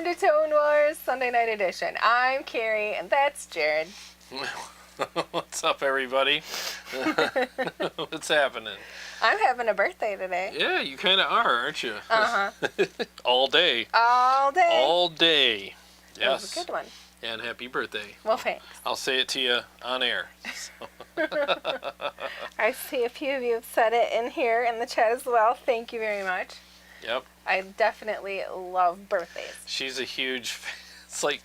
Welcome to Tone Wars Sunday Night Edition. I'm Carrie, and that's Jarrod. What's up, everybody? What's happening? I'm having a birthday today. Yeah, you kind of are, aren't you? Uh-huh. All day. All day. All day. Yes. That was a good one. And happy birthday. Well, thanks. I'll say it to you on air. So. I see a few of you have said it in here in the chat as well. Thank you very much. Yep. I definitely love birthdays. She's a huge... It's like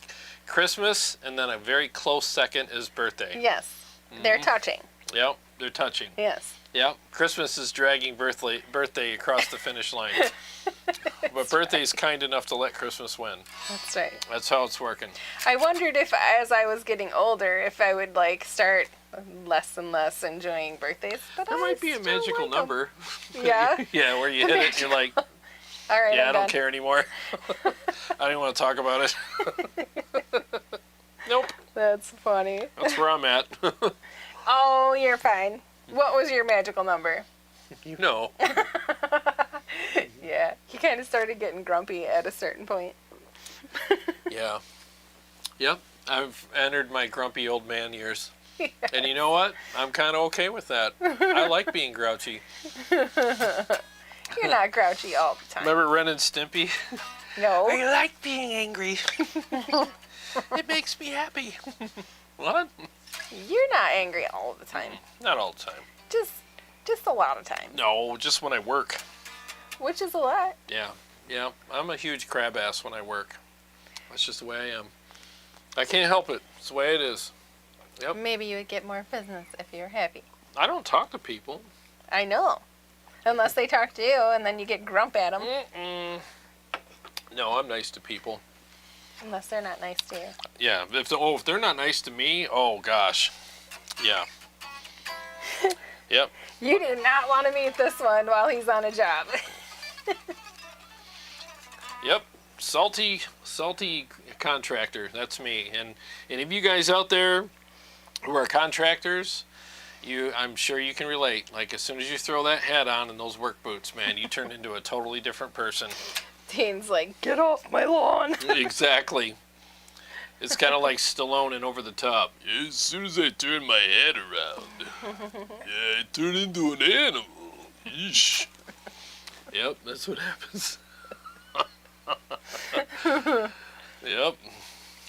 Christmas, and then a very close second is birthday. Yes. They're touching. Yep, they're touching. Yes. Yep, Christmas is dragging birthday across the finish line. But birthday's kind enough to let Christmas win. That's right. That's how it's working. I wondered if, as I was getting older, if I would, like, start less and less enjoying birthdays. But There might be a magical number. Yeah? Yeah, where you hit it and you're like, all right, yeah, I'm I don't done. care anymore. I don't want to talk about it. Nope. That's funny. That's where I'm at. Oh, you're fine. What was your magical number? You know. Yeah, he kind of started getting grumpy at a certain point. Yeah. Yep. I've entered my grumpy old man years. Yes. And you know what? I'm kind of okay with that. I like being grouchy. You're not grouchy all the time. Remember Ren and Stimpy? No. I like being angry. It makes me happy. What? You're not angry all the time. Not all the time. Just a lot of time. No, just when I work. Which is a lot. Yeah. Yeah. I'm a huge crab ass when I work. That's just the way I am. I can't help it. It's the way it is. Yep. Maybe you would get more business if you're happy. I don't talk to people. I know. Unless they talk to you and then you get grump at them. Mm-mm. No, I'm nice to people. Unless they're not nice to you. Yeah. If they're not nice to me, oh gosh. Yeah. Yep. You do not want to meet this one while he's on a job. Yep. Salty contractor. That's me. And any of you guys out there who are contractors, I'm sure you can relate. Like, as soon as you throw that hat on and those work boots, man, you turn into a totally different person. Dean's like, get off my lawn. Exactly. It's kind of like Stallone in Over the Top. As soon as I turn my head around, yeah, I turn into an animal. Yeesh. Yep, that's what happens. Yep.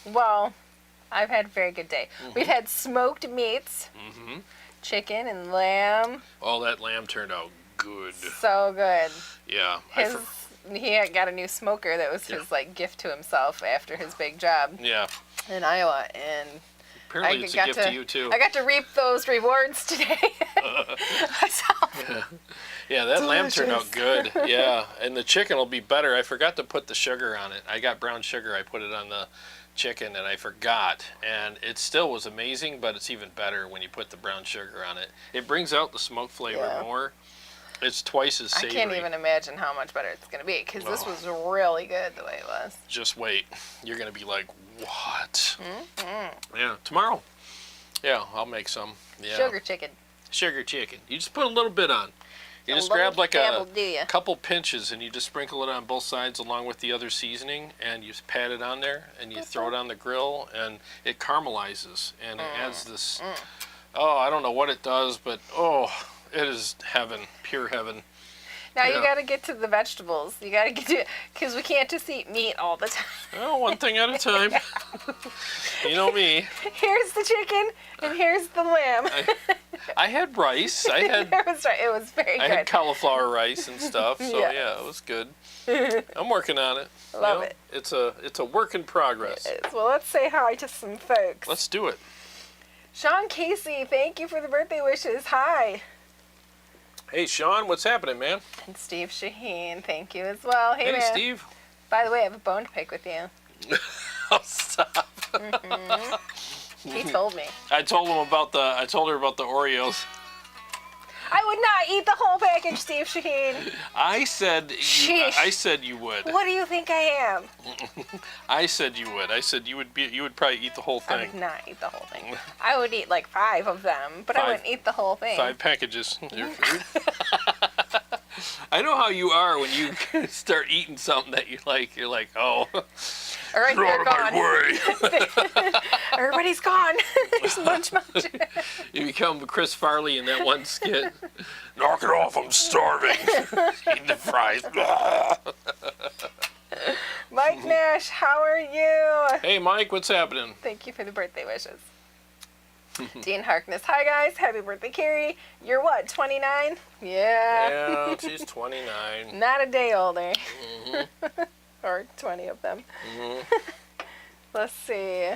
Well, I've had a very good day. We've had smoked meats, chicken and lamb. Oh, that lamb turned out good. So good. Yeah. He had got a new smoker that was his like gift to himself after his big job Yeah. in Iowa, and Apparently it's a gift to you, too. I got to reap those rewards today myself. Yeah, that lamb turned Delicious. out good. Yeah, and the chicken will be better. I forgot to put the sugar on it. I got brown sugar. I put it on the chicken, and I forgot. And it still was amazing, but it's even better when you put the brown sugar on it. It brings out the smoke flavor more. It's twice as savory. I can't even imagine how much better it's going to be, because this was really good the way it was. Just wait. You're going to be like, what? Yeah, tomorrow. Yeah, I'll make some. Yeah. Sugar chicken. Sugar chicken. You just put a little bit on. You just little grab like dabble, a do ya? couple pinches and you just sprinkle it on both sides along with the other seasoning, and you just pat it on there and you throw it on the grill, and it caramelizes and it adds this, oh, I don't know what it does, but oh, it is heaven, pure heaven. Now you got to get to the vegetables. You got to get to, because we can't just eat meat all the time. Oh, one thing at a time. You know me. Here's the chicken and here's the lamb. I had rice. I had It was very good. I had cauliflower rice and stuff. So yeah, it was good. I'm working on it. Love it. It's a work in progress. Well, let's say hi to some folks. Let's do it. Sean Casey, thank you for the birthday wishes. Hi. Hey, Sean, what's happening, man? And Steve Shaheen, thank you as well. Hey, Hey, man. Steve. By the way, I have a bone to pick with you. Oh, stop. He told me. I told her about the Oreos. I would not eat the whole package, Steve Shaheen. I said you would. What do you think I am? I said you would. I said you would probably eat the whole I thing. would not eat the whole thing. I would eat like 5 of them, but I wouldn't eat the whole thing. 5 packages. I know how you are when you start eating something that you like. You're like, oh. All right, they're gone. Way. Everybody's gone. There's munch. You become Chris Farley in that one skit. Knock it off, I'm starving. Eat the fries. Mike Nash, how are you? Hey, Mike, what's happening? Thank you for the birthday wishes. Dean Harkness, hi guys, happy birthday, Carrie. You're what, 29? Yeah, she's 29. Not a day older. Mm-hmm. Or 20 of them. Mm-hmm. Let's see.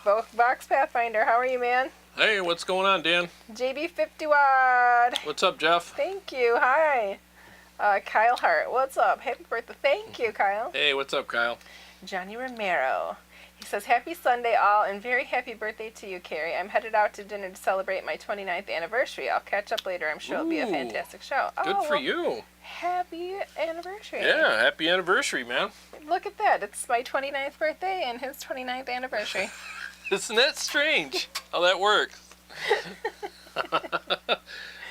Box Pathfinder, how are you, man? Hey, what's going on, Dan? JB50 Wad. What's up, Jeff? Thank you, hi. Kyle Hart, what's up? Happy birthday, thank you, Kyle. Hey, what's up, Kyle? Johnny Romero. He says, happy Sunday all and very happy birthday to you, Carrie. I'm headed out to dinner to celebrate my 29th anniversary. I'll catch up later. I'm sure it'll be a fantastic show. Good for you. Happy anniversary. Yeah, happy anniversary, man. Look at that. It's my 29th birthday and his 29th anniversary. Isn't that strange how that works?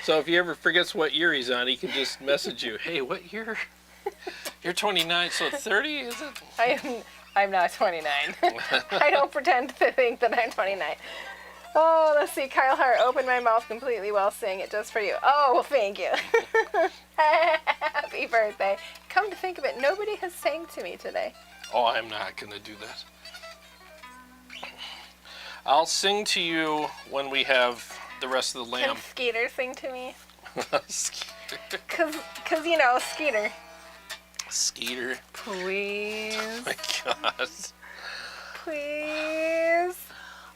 So if he ever forgets what year he's on, he can just message you. Hey, what year? You're 29, so 30, is it? I'm not 29. I don't pretend to think that I'm 29. Oh, let's see. Kyle Hart, open my mouth completely while saying it just for you. Oh, well, thank you. Happy birthday. Come to think of it, nobody has sang to me today. Oh, I'm not going to do that. I'll sing to you when we have the rest of the lamb. Can Skeeter sing to me? Skeeter. Cause you know, Skeeter. Skeeter. Please. Oh my God. Please.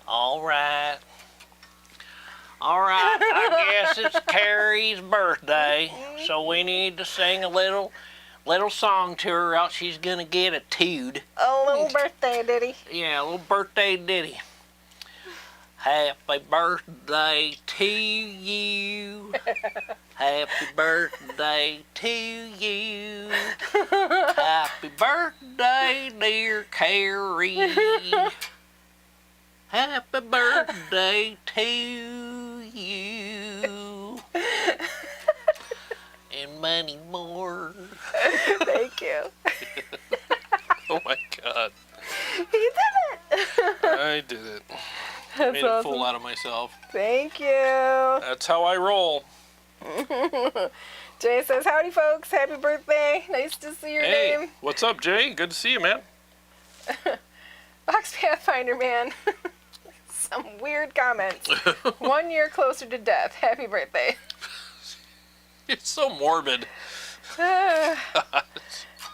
All right, I guess it's Carrie's birthday, so we need to sing a little song to her, else she's gonna get a tood. A little birthday ditty. Yeah, a little birthday ditty. Happy birthday to you. Happy birthday to you. Happy birthday, dear Carrie. Happy birthday to you. And many more. Thank you. Oh my God. He did it. I did it. That's Made awesome. a fool out of myself. Thank you. That's how I roll. Jay says, howdy folks, happy birthday. Nice to see your Hey, name. what's up, Jay? Good to see you, man. Box Pathfinder man. Some weird comments. 1 year closer to death. Happy birthday. It's so morbid.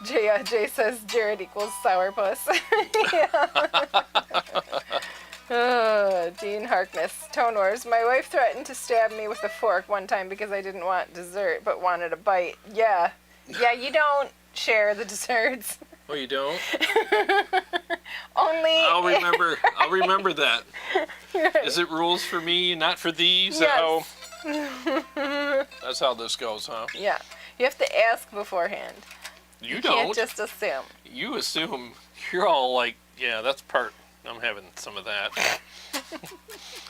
Jay says Jarrod equals sourpuss. Dean Harkness. Tone Wars. My wife threatened to stab me with a fork one time because I didn't want dessert but wanted a bite. Yeah, you don't share the desserts. Oh, you don't? Only. I'll remember that. Is it rules for me, not for thee? Is Yes. That's how this goes, huh? Yeah. You have to ask beforehand. You You don't. can't just assume. You assume. You're all like, yeah, that's part. I'm having some of that.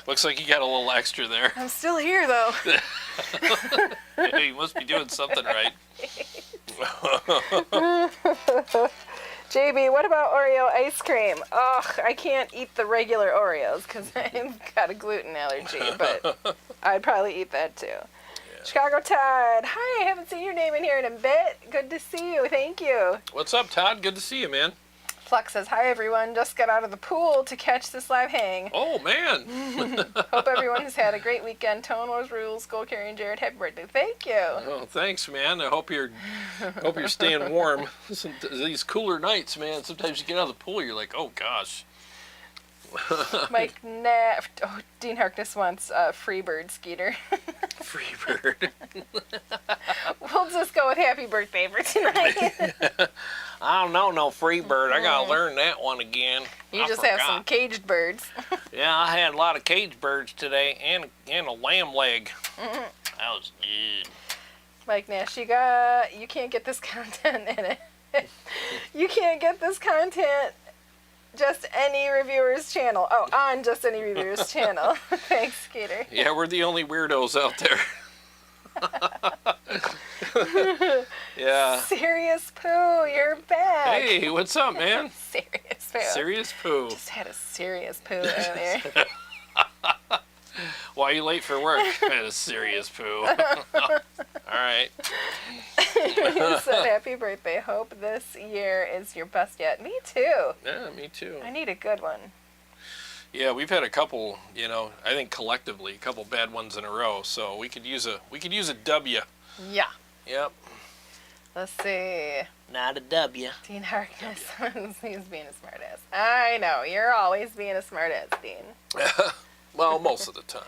Looks like you got a little extra there. I'm still here though. Hey, you must be doing something right. JB, what about Oreo ice cream? Ugh, I can't eat the regular Oreos because I've got a gluten allergy, but I'd probably eat that too. Yeah. Chicago Todd, hi, I haven't seen your name in here in a bit. Good to see you, thank you. What's up, Todd? Good to see you, man. Flux says, hi everyone, just got out of the pool to catch this live hang. Oh, man. Hope everyone has had a great weekend. Tone Wars rules, Gold Carrie and Jarrod, happy birthday. Thank you. Oh, thanks, man. I hoop you're staying warm. These cooler nights, man. Sometimes you get out of the pool, you're like, oh gosh. Mike Dean Harkness wants Freebird Skeeter. Freebird. We'll just go with happy birthday for tonight. I don't know no Freebird. I gotta learn that one again. You I just forgot. have some caged birds. Yeah, I had a lot of cage birds today and a lamb leg. That was good. Mike Nash, you can't get this content in it. You can't get this content just any reviewer's channel. Oh, on just any reviewer's channel. Thanks, Skeeter. Yeah, we're the only weirdos out there. Yeah. Serious Pooh, you're back. Hey, what's up, man? Serious Pooh. Serious Pooh. Just had a serious poo earlier. Why are you late for work? I had a serious poo. All right. He said, happy birthday. Hope this year is your best yet. Me too. Yeah, me too. I need a good one. Yeah, we've had a couple, I think collectively, a couple bad ones in a row. So we could use a W. Yeah. Yep. Let's see. Not a W. Dean Harkness. He's being a smartass. I know. You're always being a smartass, Dean. Well, most of the time.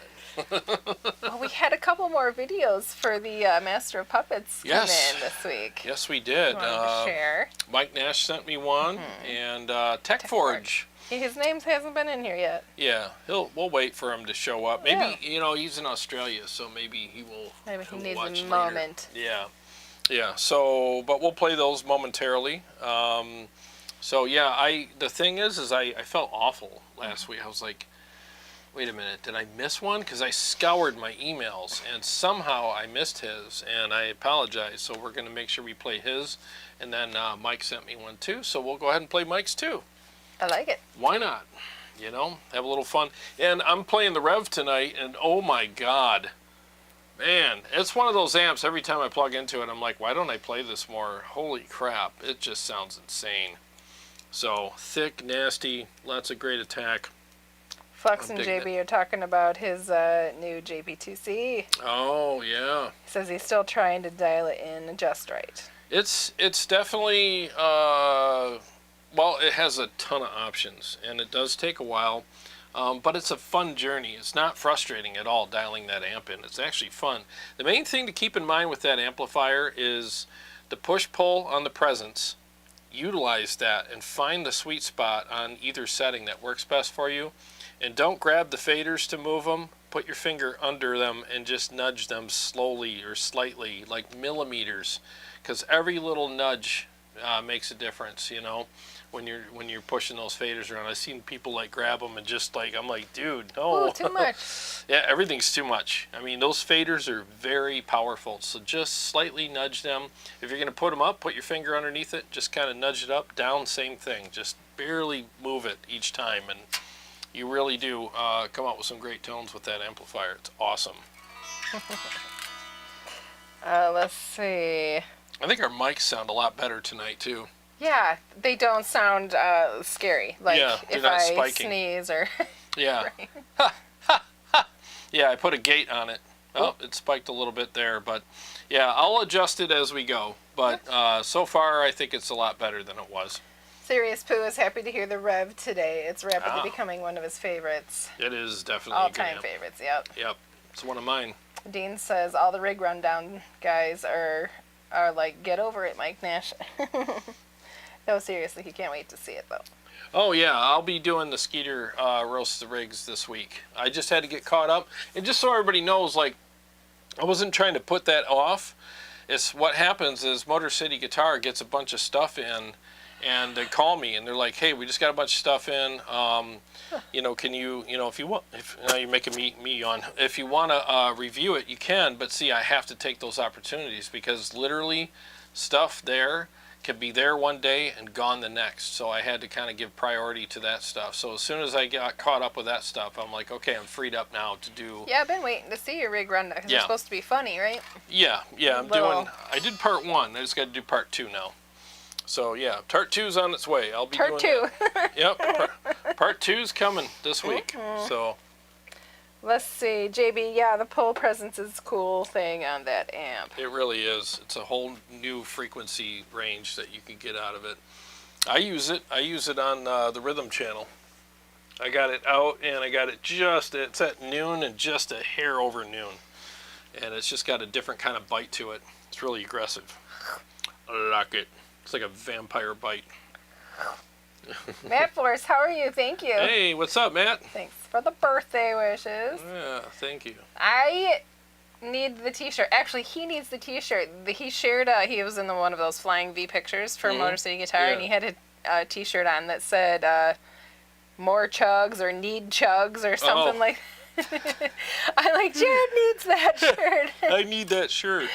Well, we had a couple more videos for the Master of Puppets come in this week. Yes, we did. You wanted to share? Mike Nash sent me one, and Tech Forge. His name hasn't been in here yet. Yeah, we'll wait for him to show up. Maybe he's in Australia, so maybe he will. Maybe he needs watch a later. moment. Yeah. So, but we'll play those momentarily. So yeah, the thing is I felt awful last week. I was like, wait a minute, did I miss one? Because I scoured my emails and somehow I missed his, and I apologize. So we're going to make sure we play his, and then Mike sent me one too. So we'll go ahead and play Mike's too. I like it. Why not? Have a little fun. And I'm playing the Revv tonight, and oh my God, man, it's one of those amps. Every time I plug into it, I'm like, why don't I play this more? Holy crap, it just sounds insane. So thick, nasty, lots of great attack. Flux and JB are talking about his new JP2C. Oh yeah. He says he's still trying to dial it in just right. It's definitely well, it has a ton of options, and it does take a while, but it's a fun journey. It's not frustrating at all dialing that amp in. It's actually fun. The main thing to keep in mind with that amplifier is the push-pull on the presence. Utilize that and find the sweet spot on either setting that works best for you. And don't grab the faders to move them. Put your finger under them and just nudge them slowly or slightly, like millimeters, because every little nudge makes a difference, when you're pushing those faders around. I've seen people like grab them and just like, I'm like, dude, no. Ooh, too much. Yeah, everything's too much. I mean, those faders are very powerful, so just slightly nudge them. If you're going to put them up, put your finger underneath it, just kind of nudge it up, down, same thing. Just barely move it each time, and you really do come out with some great tones with that amplifier. It's awesome. Let's see. I think our mics sound a lot better tonight, too. Yeah, they don't sound scary. Like they're if not I spiking. Sneeze or... Yeah. Right. Yeah, I put a gate on it. Oh, it spiked a little bit there, but yeah, I'll adjust it as we go. But so far, I think it's a lot better than it was. Serious Pooh is happy to hear the Revv today. It's rapidly becoming one of his favorites. It is definitely all-time favorites, yep. Yep, it's one of mine. Dean says all the rig rundown guys are like, get over it, Mike Nash. No, seriously, he can't wait to see it, though. Oh, yeah, I'll be doing the Skeeter Roast the Rigs this week. I just had to get caught up. And just so everybody knows, like, I wasn't trying to put that off. It's what happens is Motor City Guitar gets a bunch of stuff in, and they call me, and they're like, hey, we just got a bunch of stuff in. Can you, if you want, now you're making me yawn. If you want to review it, you can. But see, I have to take those opportunities because literally stuff there can be there one day and gone the next. So I had to kind of give priority to that stuff. So as soon as I got caught up with that stuff, I'm like, okay, I'm freed up now to do... Yeah, I've been waiting to see your rig rundown because it's supposed to be funny, right? Yeah, I did part 1. I just got to do part 2 now. So yeah, part 2's on its way. I'll be part doing 2. Yep, part 2's coming this week. So let's see, JB. Yeah, the pull presence is a cool thing on that amp. it really is. It's a whole new frequency range that you can get out of it. I use it on the rhythm channel. I got it out and I got it it's at noon and just a hair over noon. And it's just got a different kind of bite to it. It's really aggressive. I like it. It's like a vampire bite. Matt Force, how are you? Thank you. Hey, what's up, Matt? Thanks for the birthday wishes. Yeah, thank you. I need the t-shirt. Actually, he needs the t-shirt. He shared, he was in one of those flying V pictures for Motor City Guitar, and he had a t-shirt on that said, more chugs or need chugs or something like I like, Jared needs that shirt. I need that shirt.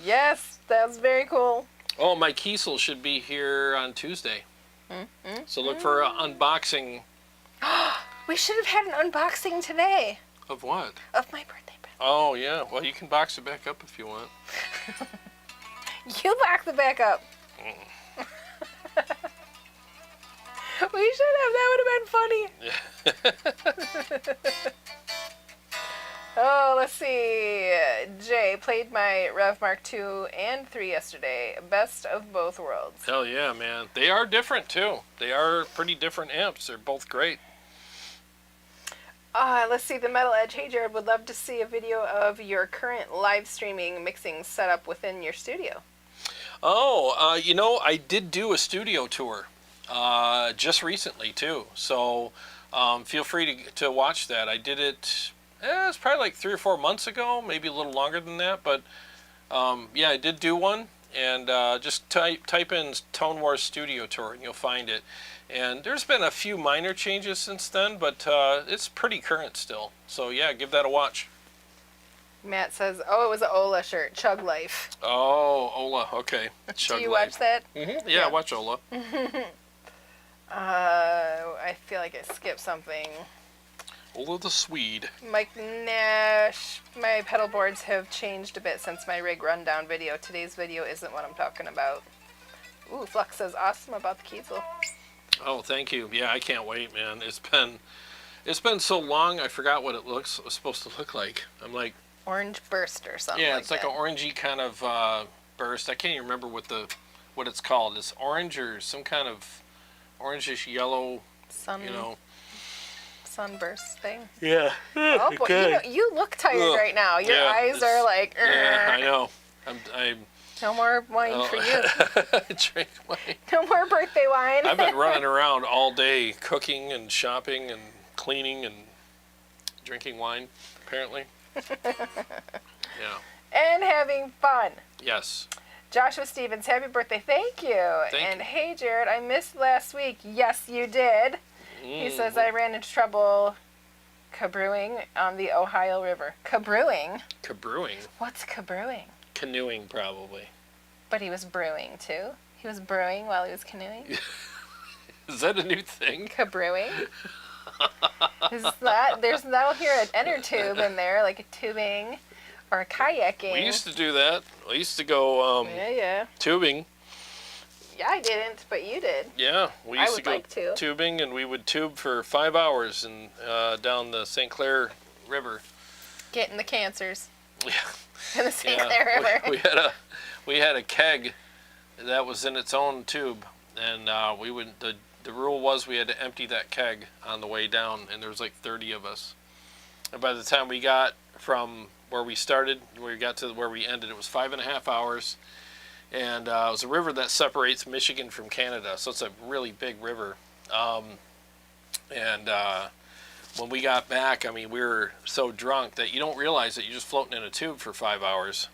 Yes, that was very cool. Oh, my Kiesel should be here on Tuesday. So look for an unboxing. We should have had an unboxing today. Of what? Of my birthday present. Oh, yeah. Well, you can box it back up if you want. You box it back up. We should have. That would have been funny. Oh, let's see. Jay played my Revv Mark II and III yesterday. Best of both worlds. Hell yeah, man. They are different, too. They are pretty different amps. They're both great. Let's see. The Metal Edge. Hey, Jared, would love to see a video of your current live streaming mixing setup within your studio. Oh, you know, I did do a studio tour just recently, too. So feel free to watch that. I did it, it's probably like 3 or 4 months ago, maybe a little longer than that. But, yeah, I did do one. And just type in Tone Wars Studio Tour, and you'll find it. And there's been a few minor changes since then, but it's pretty current still. So, yeah, give that a watch. Matt says, oh, it was an Ola shirt. Chug Life. Oh, Ola, okay. Do you watch that? Yeah, I watch Ola. I feel like I skipped something. Ola the Swede. Mike Nash, my pedal boards have changed a bit since my rig rundown video. Today's video isn't what I'm talking about. Ooh, Flux says awesome about the Kiesel. Oh, thank you. Yeah, I can't wait, man. It's been so long, I forgot what it was supposed to look like. I'm like... Orange burst or something. Yeah, it's like an orangey kind of burst. I can't even remember what it's called. It's orange or some kind of orangish yellow, you know... sunburst thing. Yeah. Oh boy, okay. you look tired right now. Your eyes are like. Yeah, I know. I'm No more wine for you. Drink wine. No more birthday wine. I've been running around all day, cooking and shopping and cleaning and drinking wine. Apparently. Yeah. And having fun. Yes. Joshua Stevens, happy birthday! Thank you. Thank you. Hey Jared, I missed last week. Yes, you did. He says, I ran into trouble cabrewing on the Ohio River. Cabrewing? Cabrewing? What's cabrewing? Canoeing, probably. But he was brewing, too? He was brewing while he was canoeing? Is that a new thing? Cabrewing? Is that? There's that'll hear an inner tube in there, like a tubing or a kayaking. We used to do that. I used to go tubing. Yeah, I didn't, but you did. Yeah, we used to go like to. tubing, and we would tube for 5 hours and down the St. Clair River. Getting the cancers. Yeah. In the St. Clair River. We had a keg that was in its own tube, and the rule was we had to empty that keg on the way down, and there was like 30 of us. And by the time we got from where we started, where we got to where we ended, it was 5.5 hours. And it was a river that separates Michigan from Canada, so it's a really big river. When we got back, I mean, we were so drunk that you don't realize that you're just floating in a tube for 5 hours.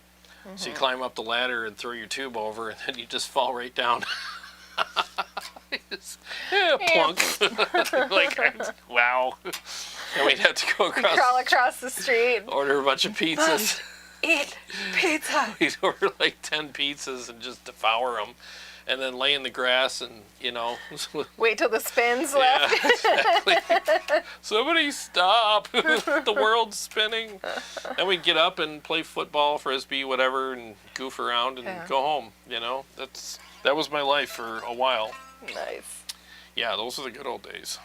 Mm-hmm. So you climb up the ladder and throw your tube over, and then you just fall right down. Plunk. Like, wow. And we'd have to go crawl across the street. Order a bunch of pizzas. Eat pizza. We'd order like 10 pizzas and just devour them, and then lay in the grass and, you know. Wait till the spin's left. Exactly. Somebody stop. The world's spinning. And we'd get up and play football, frisbee, whatever, and goof around and go home, you know. That was my life for a while. Nice. Yeah, those are the good old days.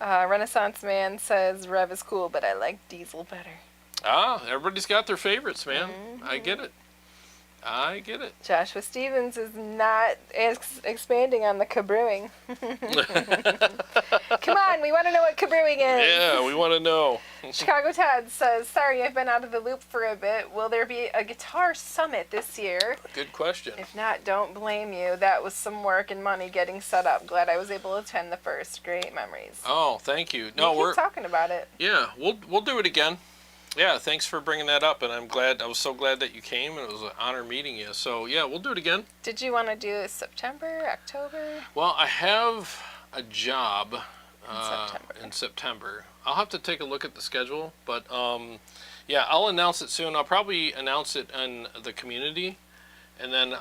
Renaissance Man says Revv is cool, but I like Diesel better. Ah, everybody's got their favorites, man. Mm-hmm. I get it. Joshua Stevens is not expanding on the cabrewing. Come on, we want to know what cabrewing is. Yeah, we want to know. Chicago Todd says, sorry, I've been out of the loop for a bit. Will there be a guitar summit this year? Good question. If not, don't blame you. That was some work and money getting set up. Glad I was able to attend the first. Great memories. Oh, thank you. No, we're talking about it. Yeah, we'll do it again. Yeah, thanks for bringing that up, and I was so glad that you came, and it was an honor meeting you. So, yeah, we'll do it again. Did you want to do September, October? Well, I have a job in September. I'll have to take a look at the schedule, but yeah, I'll announce it soon. I'll probably announce it in the community, and then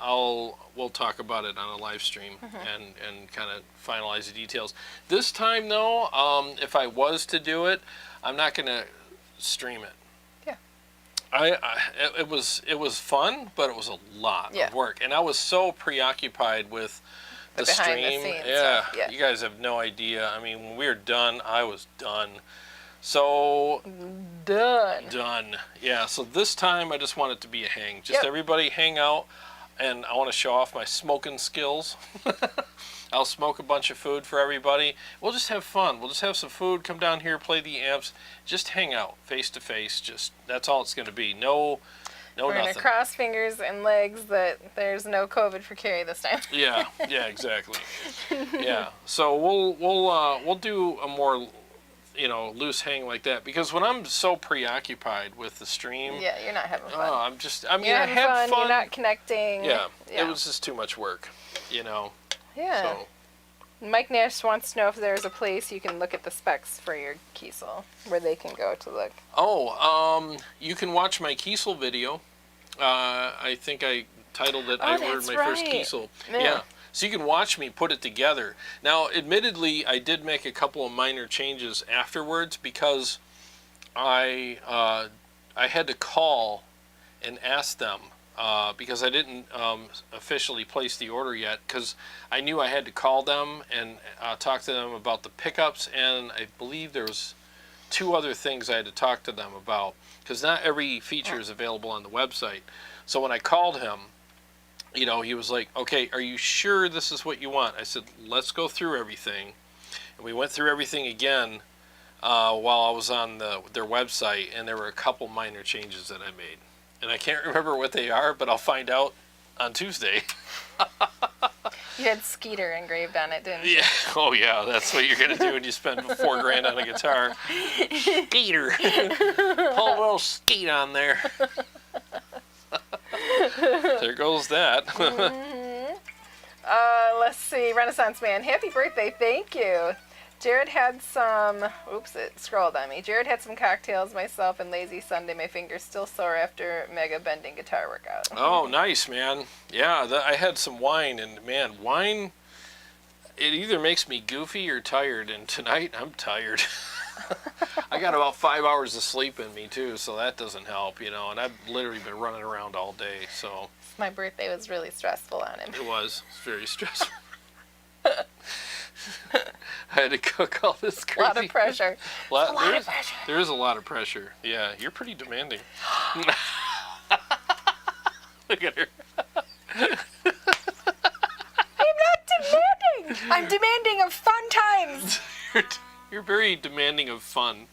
we'll talk about it on a live stream and kind of finalize the details. This time though, if I was to do it, I'm not gonna stream it. Yeah. It was fun, but it was a lot of work, and I was so preoccupied with the stream. Yeah, you guys have no idea. I mean, when we were done, I was done. So done. Yeah. So this time, I just want it to be a hang. Just everybody hang out, and I want to show off my smoking skills. I'll smoke a bunch of food for everybody. We'll just have fun. We'll just have some food. Come down here, play the amps. Just hang out, face to face. Just that's all it's going to be. No We're nothing. Gonna cross fingers and legs that there's no COVID for Carrie this time. Yeah, exactly. Yeah, so we'll do a more loose hang like that, because when I'm so preoccupied with the stream, you're not having fun. I had fun. You're not connecting. Yeah, it was just too much work, Yeah. So. Mike Nash wants to know if there's a place you can look at the specs for your Kiesel, where they can go to look. Oh, you can watch my Kiesel video. I think I titled it, I ordered my first Kiesel. Yeah. So you can watch me put it together. Now, admittedly, I did make a couple of minor changes afterwards, because I had to call and ask them, because I didn't officially place the order yet, because I knew I had to call them and talk to them about the pickups, and I believe there was 2 other things I had to talk to them about, because not every feature is available on the website. So when I called him, he was like, okay, are you sure this is what you want? I said, let's go through everything. And we went through everything again while I was on their website, and there were a couple minor changes that I made. And I can't remember what they are, but I'll find out on Tuesday. You had Skeeter engraved on it, didn't you? Yeah. Oh, yeah. That's what you're going to do when you spend $4,000 on a guitar. Skeeter. Whole little skeet on there. There goes that. Let's see. Renaissance Man. Happy birthday. Thank you. Jarrod had some, oops, it scrolled on me. Jarrod had some cocktails, myself, and lazy Sunday. My fingers still sore after mega bending guitar workout. Oh, nice, man. Yeah, I had some wine, and man, wine, it either makes me goofy or tired, and tonight I'm tired. I got about 5 hours of sleep in me, too, so that doesn't help, and I've literally been running around all day, so. My birthday was really stressful on him. It was very stressful. I had to cook all this crazy. A lot of pressure. A lot of pressure. There is a lot of pressure. Yeah, you're pretty demanding. Look at her. I'm not demanding. I'm demanding of fun times. You're very demanding of fun.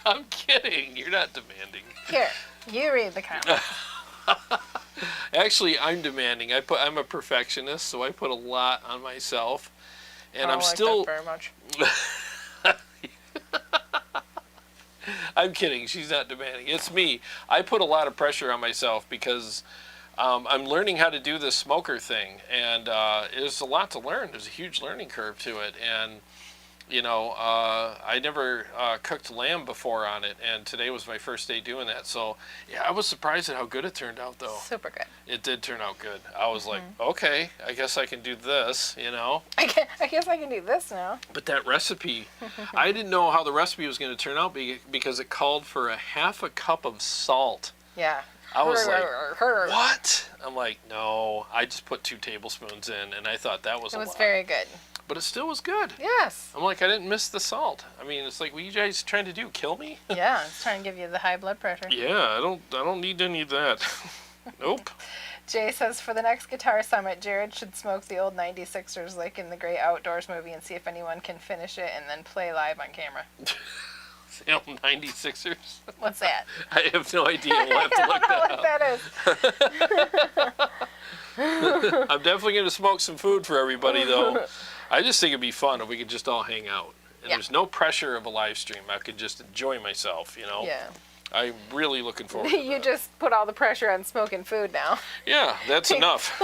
I'm kidding. You're not demanding. Here, you read the comments. Actually, I'm demanding. I'm a perfectionist, so I put a lot on myself, and I'm like still. That very much. I'm kidding. She's not demanding. It's me. I put a lot of pressure on myself because I'm learning how to do this smoker thing, and there's a lot to learn. There's a huge learning curve to it, and I never cooked lamb before on it, and today was my first day doing that. So, yeah, I was surprised at how good it turned out, though. Super good. It did turn out good. I was like, okay, I guess I can do this, I guess I can do this now. But that recipe, I didn't know how the recipe was going to turn out because it called for a half a cup of salt. Yeah. I was like, what? I'm like, no, I just put 2 tablespoons in, and I thought that was a lot. It was very good. But it still was good. Yes. I'm like, I didn't miss the salt. I mean, it's like, what are you guys trying to do? Kill me? Yeah, it's trying to give you the high blood pressure. Yeah, I don't need any of that. Nope. Jay says, for the next Guitar Summit, Jarrod should smoke the old 96ers like in the Great Outdoors movie and see if anyone can finish it and then play live on camera. The old 96ers? What's that? I have no idea. We'll have to look that up. I'm definitely going to smoke some food for everybody, though. I just think it'd be fun if we could just all hang out. And there's no pressure of a live stream. I could just enjoy myself, Yeah. I'm really looking forward to You that. just put all the pressure on smoking food now. Yeah, that's enough.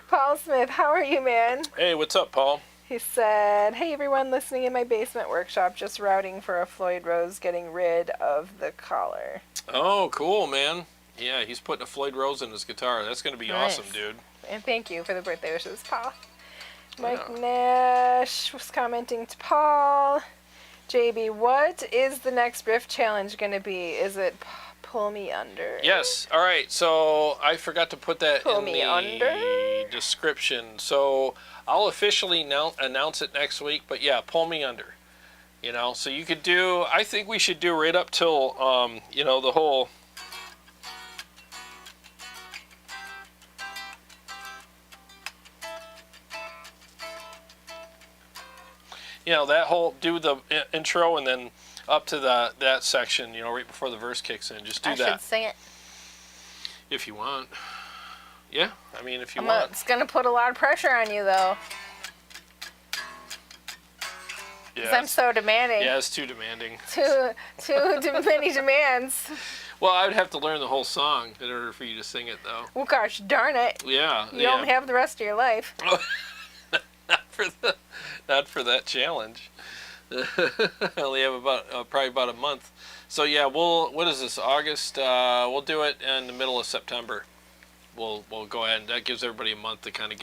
Paul Smith, how are you, man? Hey, what's up, Paul? He said, "Hey everyone listening in my basement workshop, just routing for a Floyd Rose, getting rid of the collar." Oh, cool, man. Yeah, he's putting a Floyd Rose in his guitar. That's going to be Nice. awesome, dude. And thank you for the birthday wishes, Paul. Mike Yeah. Nash was commenting to Paul. JB, what is the next riff challenge going to be? Is it pull me under? Yes. All right. So I forgot to put that Pull in me the under? description. So I'll officially announce it next week. But yeah, pull me under. You know, so you could do. I think we should do right up till you know, the whole. You know, that whole, do the intro and then up to that section, you know, right before the verse kicks in. Just do I that should sing it. if you want. Yeah, I mean, if you want. It's going to put a lot of pressure on you, though. Because I'm so demanding. Yeah, it's too demanding. Too many demands. Well, I would have to learn the whole song in order for you to sing it, though. Well, gosh darn it. Yeah. You don't have the rest of your life. Not for that challenge. I only have probably about a month. So yeah, what is this, August? We'll do it in the middle of September. We'll go ahead, and that gives everybody a month to kind of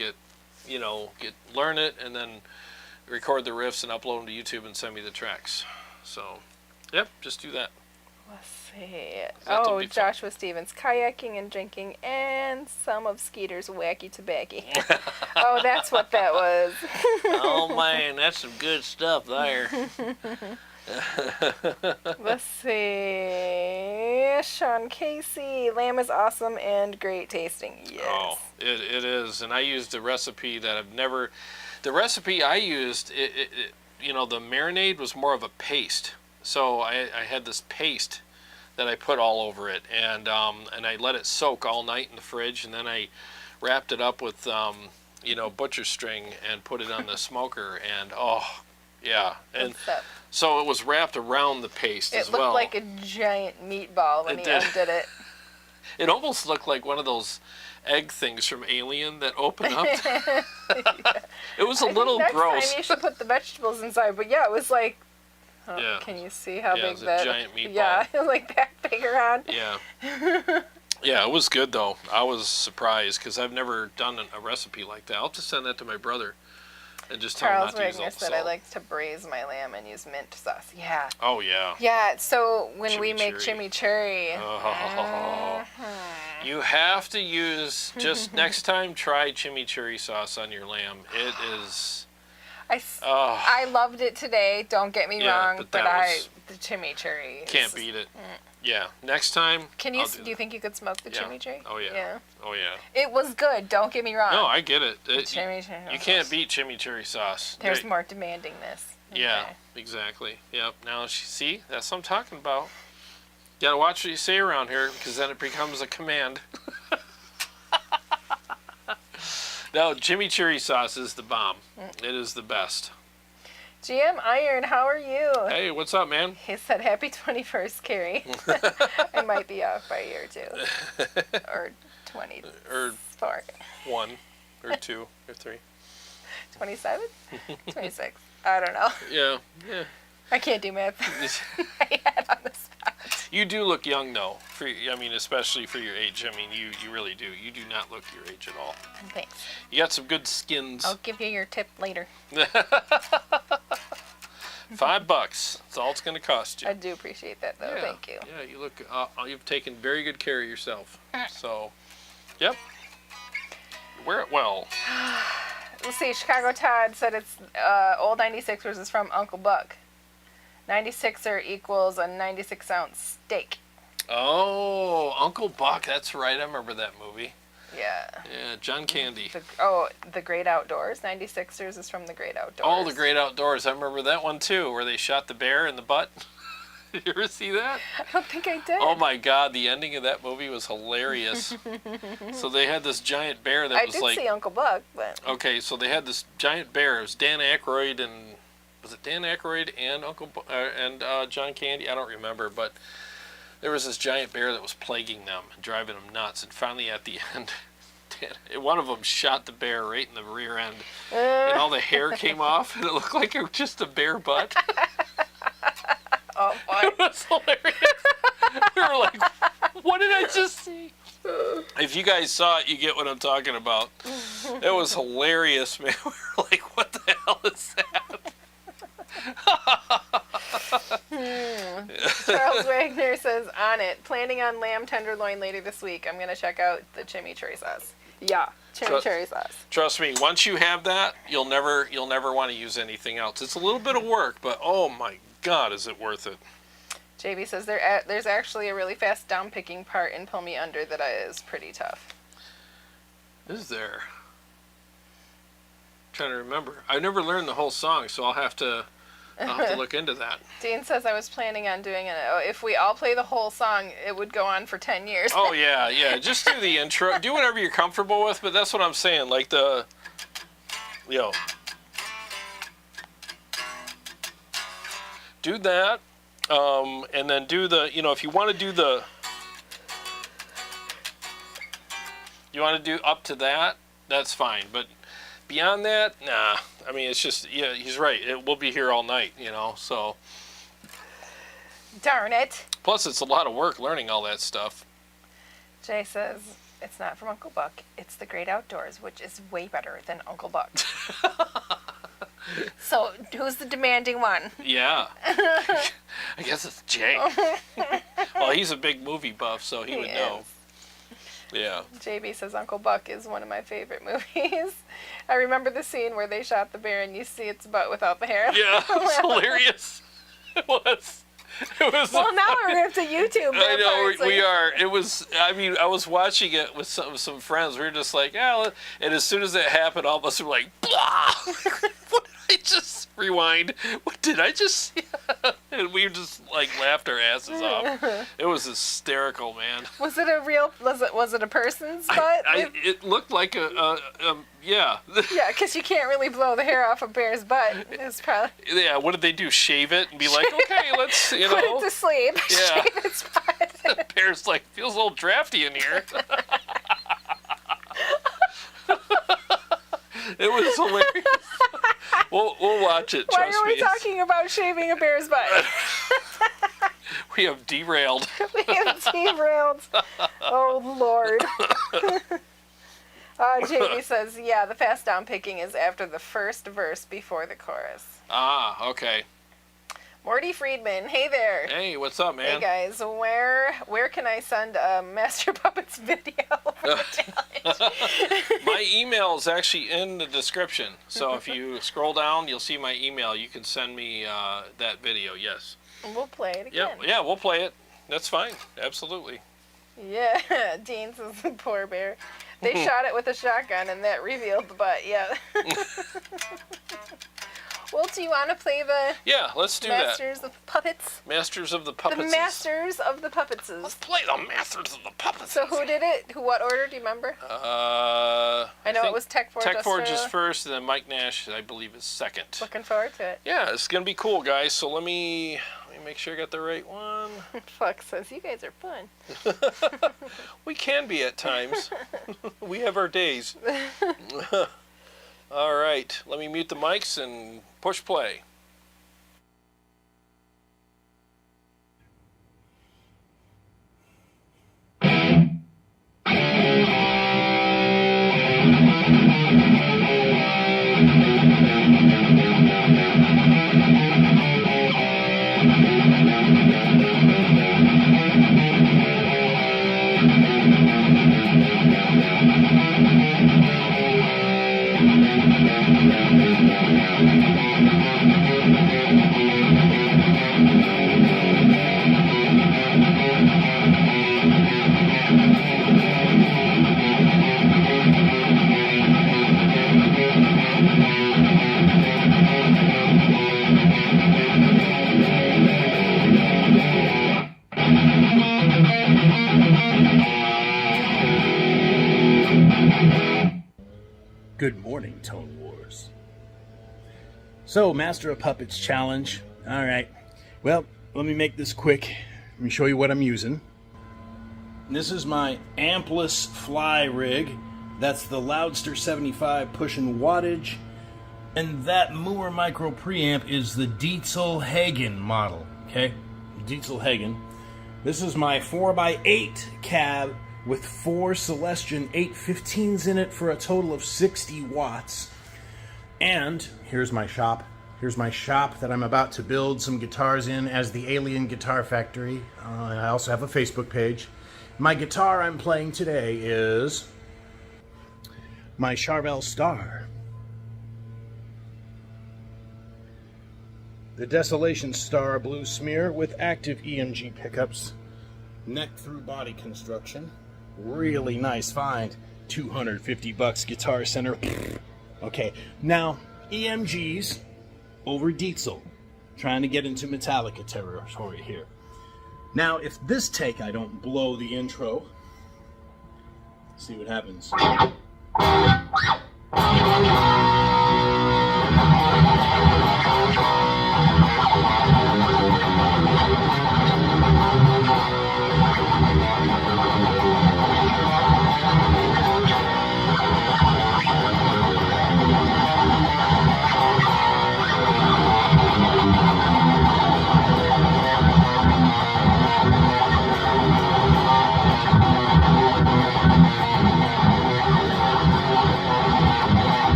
learn it, and then record the riffs and upload them to YouTube and send me the tracks. So, yep, just do that. Let's see. That'll be fun. Joshua Stevens, kayaking and drinking, and some of Skeeter's wacky tobacco. Oh, that's what that was. Oh man, that's some good stuff there. Let's see. Sean Casey, lamb is awesome and great tasting. Yes. Oh, it is, and I used a recipe that I've never. The recipe I used, you know, the marinade was more of a paste. So I had this paste that I put all over it, and I let it soak all night in the fridge, and then I wrapped it up with you know, butcher string and put it on the smoker, and oh yeah, and so it was wrapped around the paste as well. It looked like a giant meatball when he undid it. It almost looked like one of those egg things from Alien that open up. Yeah. It was a little next gross. Next time you should put the vegetables inside, but yeah, it was like. Oh, Yeah. Can you see how Yeah, big it was a that? giant meatball. Yeah, like that big around. Yeah. Yeah, it was good though. I was surprised because I've never done a recipe like that. I'll have to send that to my brother and just tell him Charles not to use all Wagner the said salt. I like to braise my lamb and use mint sauce. Yeah. Oh yeah. Yeah. So when we make Chimichurri. chimichurri. Oh. You have to use, just next time, try chimichurri sauce on your lamb. It is. I loved it today. Don't get me wrong, but the chimichurri. Can't beat it. Yeah. Next time. Can you? Do you think you could smoke the Yeah. chimichurri? Oh yeah. Yeah. Oh yeah. It was good. Don't get me wrong. No, I get it. Chimichurri. You can't beat chimichurri sauce. There's more demandingness. Yeah, Okay. exactly. Yep. Now, see, that's what I'm talking about. You gotta watch what you say around here, because then it becomes a command. No, chimichurri sauce is the bomb. It is the best. GM Iron, how are you? Hey, what's up, man? He said, "Happy 21st, Carrie." I might be off by a year or two, or 20, Or 4, 1, or 2, or 3. 27, 26. I don't know. Yeah, yeah. I can't do math. I had on the spot. You do look young, though. Especially for your age. I mean, you really do. You do not look your age at all. Thanks. You got some good skins. I'll give you your tip later. $5. That's all it's going to cost you. I do appreciate that, though. Yeah. Thank you. Yeah, you look. You've taken very good care of yourself. So, yep. Wear it well. Let's see. Chicago Todd said it's old 96ers is from Uncle Buck. 96er equals a 96-ounce steak. Oh, Uncle Buck. That's right. I remember that movie. Yeah. Yeah, John Candy. The Great Outdoors. 96ers is from The Great Outdoors. Oh, The Great Outdoors. I remember that one too, where they shot the bear in the butt. Did you ever see that? I don't think I did. Oh my God, the ending of that movie was hilarious. So they had this giant bear that was I did see Uncle Buck, but... Okay, so they had this giant bear. It was Dan Aykroyd and... Was it Dan Aykroyd and John Candy? I don't remember, but there was this giant bear that was plaguing them, driving them nuts, and finally at the end, And one of them shot the bear right in the rear end. And all the hair came off, and it looked like it was just a bear butt. Oh, boy. It was hilarious. We were like, what did I just see? If you guys saw it, you get what I'm talking about. It was hilarious, man. We were like, what the hell is that? Charles Wagner says, on it. Planning on lamb tenderloin later this week. I'm going to check out the chimichurri sauce. Yeah, chimichurri sauce. Trust me, once you have that, you'll never want to use anything else. It's a little bit of work, but oh my God, is it worth it? JB says there's actually a really fast down picking part in Pull Me Under that is pretty tough. Is there? I'm trying to remember. I never learned the whole song, so I'll have to look into that. Dean says I was planning on doing it. Oh, if we all play the whole song, it would go on for 10 years. Oh yeah. Just do the intro. Do whatever you're comfortable with, but that's what I'm saying. Like the, do that. And then do the, if you want to do the, you want to do up to that, that's fine. But beyond that, nah. I mean, it's just, yeah, he's right. We'll be here all night, so. Darn it. Plus, it's a lot of work learning all that stuff. Jay says, it's not from Uncle Buck. It's the Great Outdoors, which is way better than Uncle Buck. So, who's the demanding one? Yeah. I guess it's Jay. Well, he's a big movie buff, so he would know. Yeah. JB says Uncle Buck is one of my favorite movies. I remember the scene where they shot the bear and you see its butt without the hair. Yeah, it was hilarious. It was. Well, now we're going to YouTube. I know, we are. It was, I mean, I was watching it with some friends. We were just like, yeah. And as soon as it happened, all of us were like, blah! What did I just rewind? What did I just see? And we just like laughed our asses off. It was hysterical, man. Was it a person's butt? It looked like yeah. Yeah, because you can't really blow the hair off a bear's butt. It's probably. Yeah, what did they do? Shave it and be like, okay, let's, Put it to sleep. Yeah. Shave its butt. The bear's like, feels a little drafty in here. It was hilarious. We'll watch it. Why are we talking about shaving a bear's butt? We have derailed. Oh, Lord. JB says, yeah, the fast down picking is after the first verse before the chorus. Ah, okay. Morty Friedman, hey there. Hey, what's up, man? Hey, guys. Where can I send a Master Puppets video for the challenge? My email is actually in the description. So if you scroll down, you'll see my email. You can send me that video, yes. We'll play it again. Yeah, we'll play it. That's fine. Absolutely. Yeah, Dean says, poor bear. They shot it with a shotgun, and that revealed the butt, yeah. Well, do you want to play the... Yeah, let's do Masters of Puppets? Masters of the Puppets. The Masters of the Puppetses. Let's play the Masters of the Puppets. So who did it? What order, do you remember? I know it was Tech Forge. Tech Forge is first, and then Mike Nash, I believe, is second. Looking forward to it. Yeah, it's going to be cool, guys. So let me make sure I got the right one. Fuck says, you guys are fun. We can be at times. We have our days. All right, let me mute the mics and push play. Good morning, Tone Wars. So, Master of Puppets challenge. All right. Well, let me make this quick. Let me show you what I'm using. This is my ampless fly rig. That's the Loudster 75 pushing wattage. And that Moore micro preamp is the Dietzel-Hagen model. Okay? Dietzel-Hagen. This is my 4x8 cab with 4 Celestion 815s in it for a total of 60 watts. And here's my shop. Here's my shop that I'm about to build some guitars in as the Alien Guitar Factory. I also have a Facebook page. My guitar I'm playing today is my Charvel Star. The Desolation Star Blue Smear with active EMG pickups. Neck through body construction. Really nice find. $250 Guitar Center. Okay, now EMGs over Dietzel. Trying to get into Metallica territory here. Now, if this take I don't blow the intro, see what happens.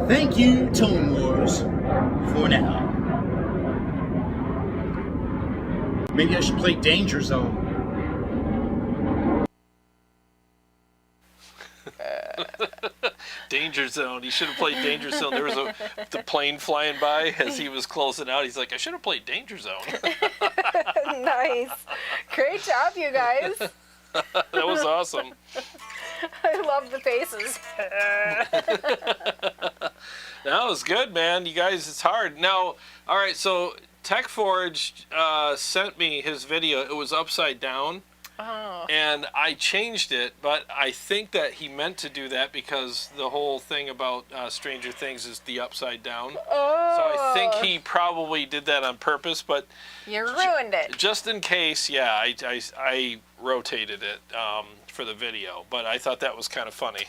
Thank you, Tone Wars, for now. Maybe I should play Danger Zone. Danger Zone. He should have played Danger Zone. There was the plane flying by as he was closing out. He's like, I should have played Danger Zone. Nice. Great job, you guys. That was awesome. I love the faces. That was good, man. You guys, it's hard. Now, all right, so TechForge sent me his video. It was upside down. Oh. And I changed it, but I think that he meant to do that because the whole thing about Stranger Things is the upside down. Oh. So I think he probably did that on purpose, but You ruined it. just in case, yeah, I rotated it for the video, but I thought that was kind of funny.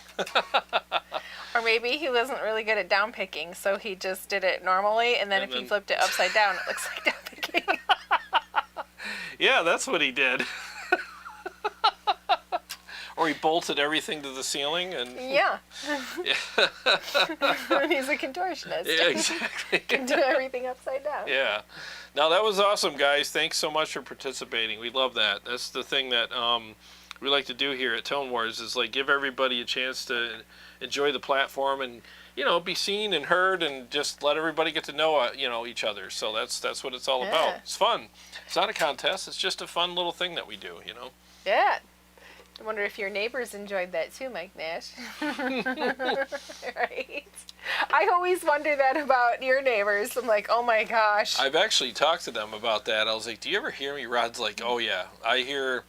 Or maybe he wasn't really good at down picking, so he just did it normally, and then if he flipped it upside down, it looks like down picking. Yeah, that's what he did. Or he bolted everything to the ceiling and Yeah. He's a contortionist. yeah, exactly. Can do everything upside down. Yeah. Now that was awesome, guys. Thanks so much for participating. We love that. That's the thing that we like to do here at Tone Wars is like give everybody a chance to enjoy the platform and be seen and heard and just let everybody get to know each other. So that's what it's all about. It's fun. It's not a contest. It's just a fun little thing that we do. Yeah. I wonder if your neighbors enjoyed that too, Mike Nash. Right? I always wonder that about your neighbors. I'm like, oh my gosh. I've actually talked to them about that. I was like, do you ever hear me? Rod's like, oh yeah, I hear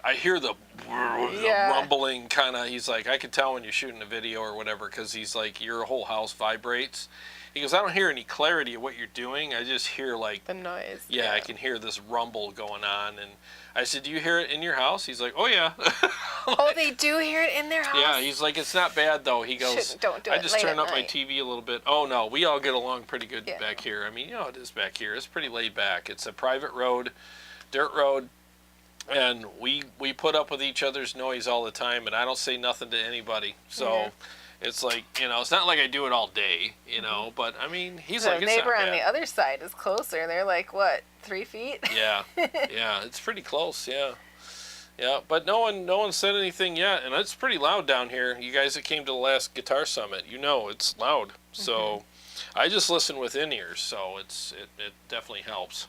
the rumbling kind of. He's like, I can tell when you're shooting a video or whatever because he's like, your whole house vibrates. He goes, I don't hear any clarity of what you're doing. I just hear like the noise. Yeah, I can hear this rumble going on. And I said, do you hear it in your house? He's like, oh yeah. Oh, they do hear it in their house? Yeah, he's like, it's not bad though. He goes, don't do I it just late turned at up my night. TV a little bit. Oh no, we all get along pretty good back here. I mean, it is back here. It's pretty laid back. It's a private road, dirt road. And we put up with each other's noise all the time, and I don't say nothing to anybody. So it's like, it's not like I do it all day, but I mean, he's like, the it's not neighbor on bad. the other side is closer. They're like, what, 3 feet? Yeah, yeah, it's pretty close, yeah. Yeah, but no one said anything yet, and it's pretty loud down here. You guys that came to the last Guitar Summit, it's loud. So I just listen with in-ears, so it definitely helps.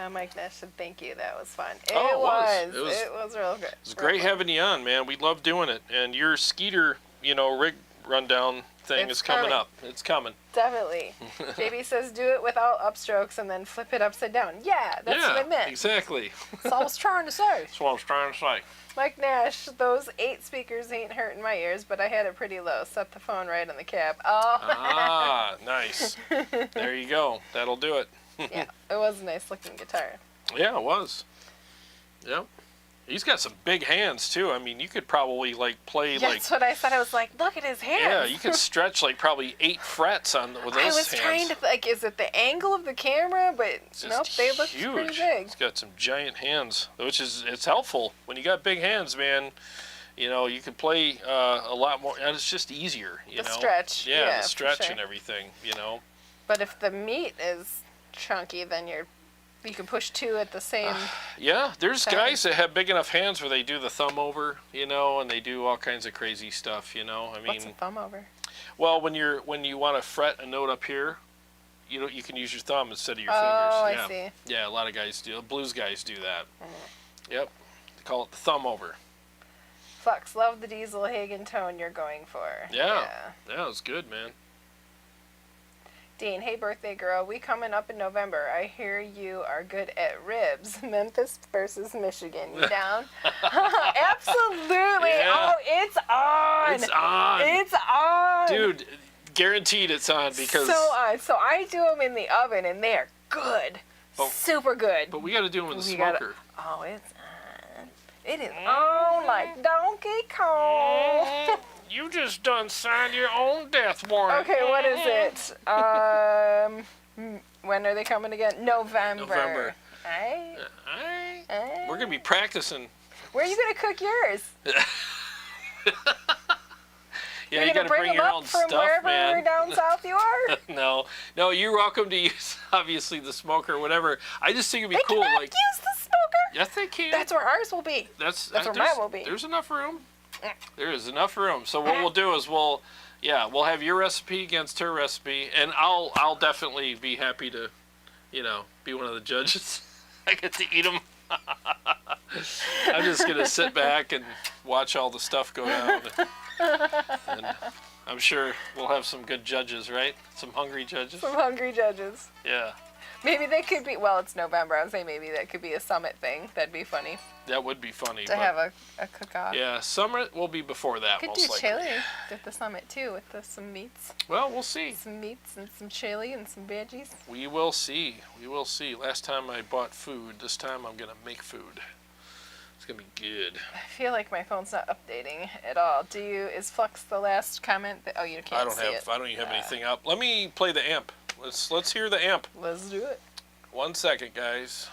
Mike Nash said thank you. That was fun. It was. It was real good. It's great having you on, man. We love doing it. And your Skeeter, rig rundown thing is coming up. It's coming. Definitely. JB says do it without upstrokes and then flip it upside down. Yeah, that's what I meant. Exactly. That's all I was trying to say. That's what I was trying to say. Mike Nash, those 8 speakers ain't hurting my ears, but I had it pretty low. Set the phone right on the cab. Oh. Ah, nice. There you go. That'll do it. Yeah, it was a nice looking guitar. Yeah, it was. Yep. He's got some big hands too. I mean, you could probably play That's what I said. I was like, look at his hands. Yeah, you could stretch probably 8 frets with those hands. I was trying to is it the angle of the camera? But nope, they look pretty big. He's got some giant hands, which it's helpful when you got big hands, man. You could play a lot more, and it's just easier. The stretch. Yeah, the stretch and everything. But if the meat is chunky, then you can push 2 at the same. Yeah, there's time. guys that have big enough hands where they do the thumb over, and they do all kinds of crazy stuff. I mean, what's a thumb over? Well, when you want to fret a note up here, you can use your thumb instead of your fingers. Oh, Yeah. I see. Yeah, a lot of guys do. Blues guys do that. Yep, they call it the thumb over. Flux, love the Diesel Hagen tone you're going for. Yeah, it's good, man. Dean, hey birthday girl, we coming up in November. I hear you are good at ribs. Memphis versus Michigan. You down? Absolutely. Yeah. Oh, it's on. It's on. It's on. Dude, guaranteed it's on because. So on. So I do them in the oven and they are good. Super good. But we got to do them in the smoker. Oh, it's on. It is on like Donkey Kong. You just done signed your own death warrant. Okay, what is it? When are they coming again? November. Aye. We're going to be practicing. Where are you going to cook yours? Yeah, you got to bring your own from stuff, wherever man. down south you are? No, you're welcome to use, obviously, the smoker, whatever. I just think it'd be cool. They cannot use the smoker. Yes, they can. That's where ours will be. That's where mine will be. There's enough room. There is enough room. So what we'll do is we'll have your recipe against her recipe, and I'll definitely be happy to, be one of the judges. I get to eat them. I'm just gonna sit back and watch all the stuff go down, and I'm sure we'll have some good judges, right? Some hungry judges. Some hungry judges. Yeah. Maybe they could be. Well, it's November. I would say maybe that could be a summit thing. That'd be funny. That would be funny. To have a cook-off. Yeah, summit will be before that. Could most do likely. chili at the summit too, with some meats. Well, we'll see. Some meats and some chili and some veggies. We will see. We will see. Last time I bought food. This time I'm gonna make food. It's gonna be good. I feel like my phone's not updating at all. Is Flux the last comment? Oh, you can't see it. I don't even have anything up. Let me play the amp. Let's hear the amp. Let's do it. 1 second, guys.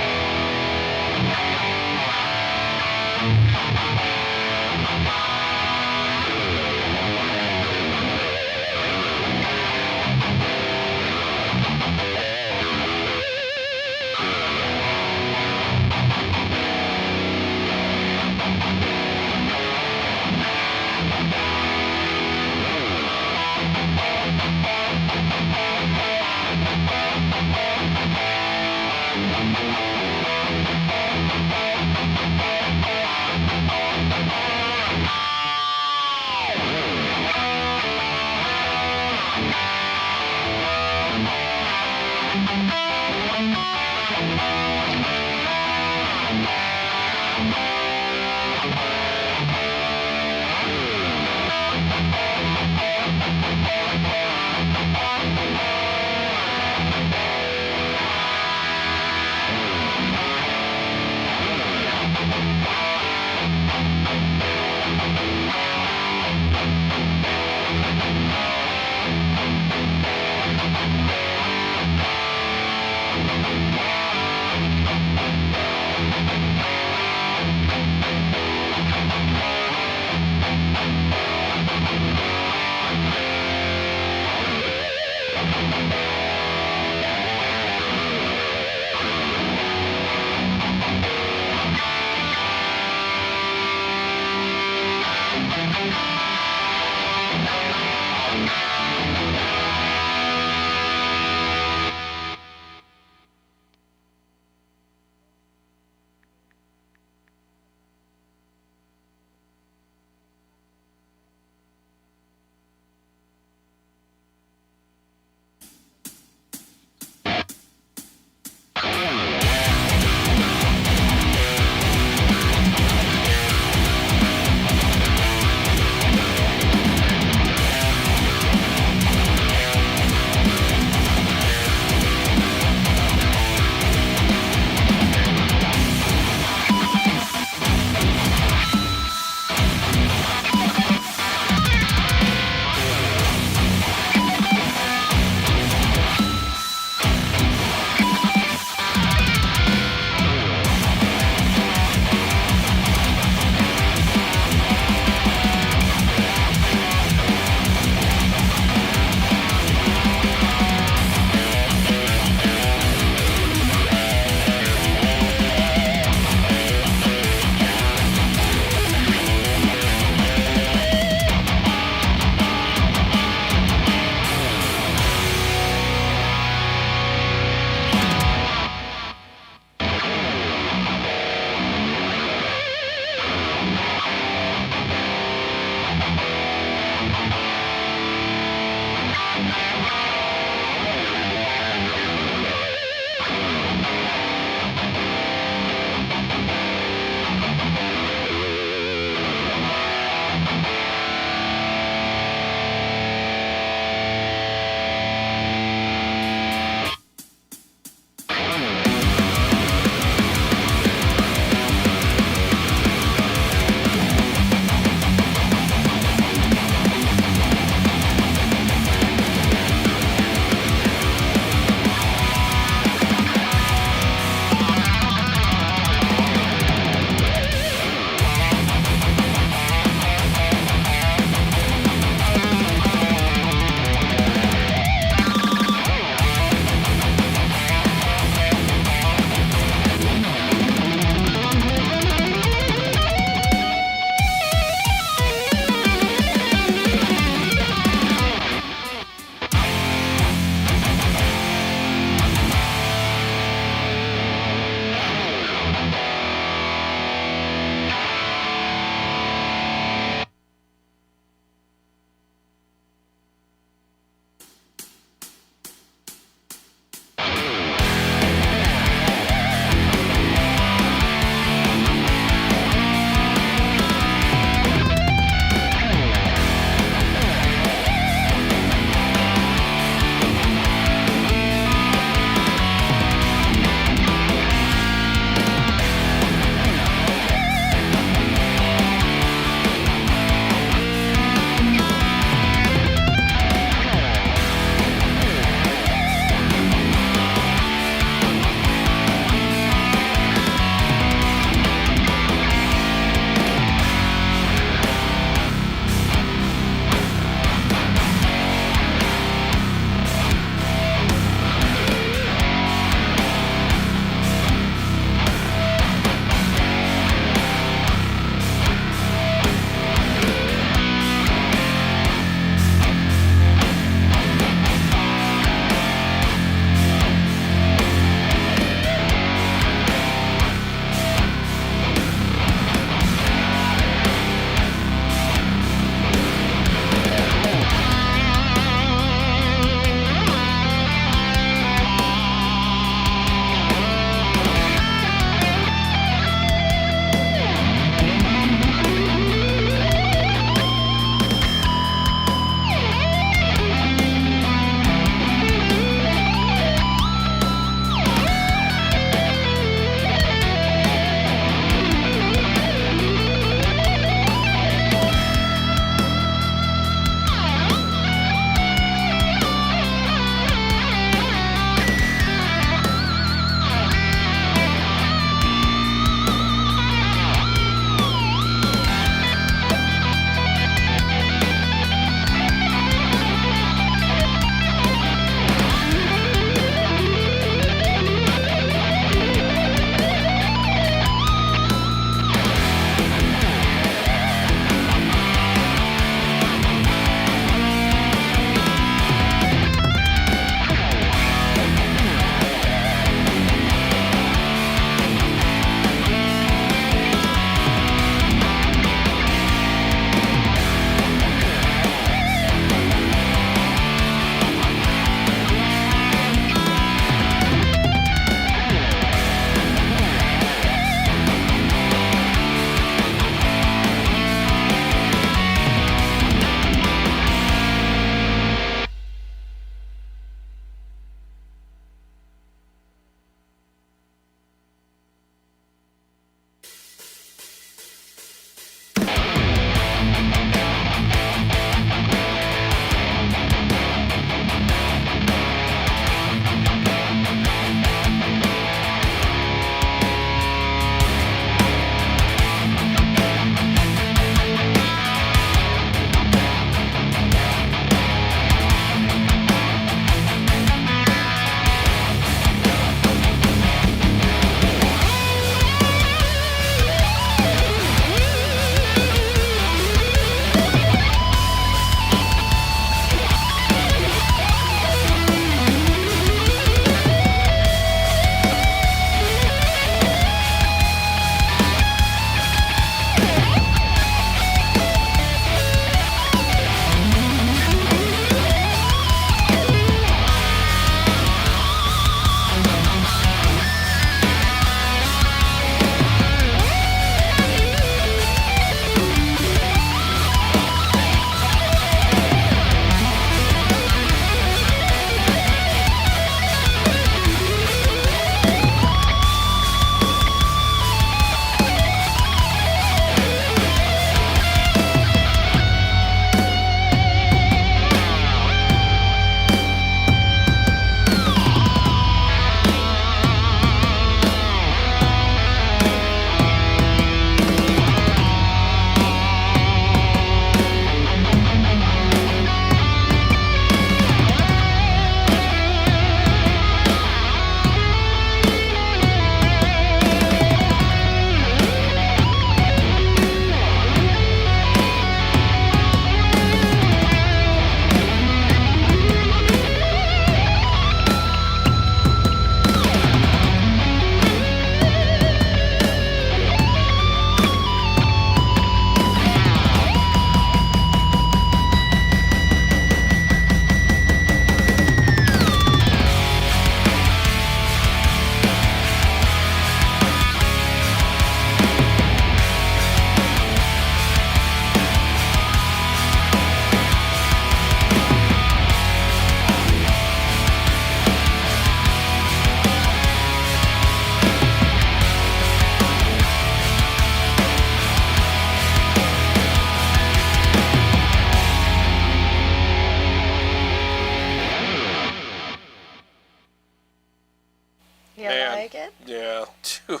You man. like it? Yeah, dude.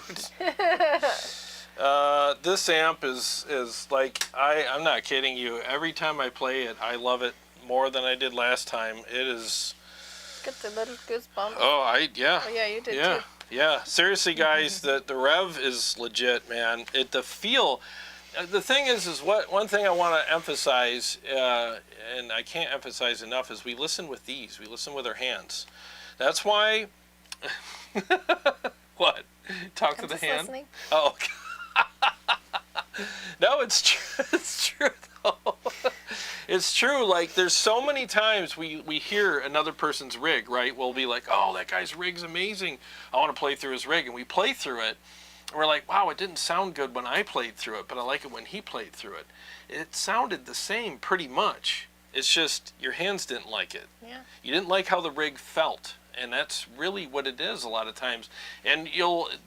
This amp is like, I'm not kidding you. Every time I play it, I love it more than I did last time. It is. Get the little goosebumps. Oh, yeah. Oh, yeah, you did Yeah, too. yeah. Seriously, guys, the Revv is legit, man. The feel. The thing is one thing I want to emphasize, and I can't emphasize enough, is we listen with these. We listen with our hands. That's why. What? Talk to the hand. Listening. Oh. No, it's true. It's true though. It's true. Like, there's so many times we hear another person's rig, right? We'll be like, oh, that guy's rig's amazing. I want to play through his rig. And we play through it. And we're like, wow, it didn't sound good when I played through it, but I like it when he played through it. It sounded the same pretty much. It's just your hands didn't like it. Yeah. You didn't like how the rig felt. And that's really what it is a lot of times. And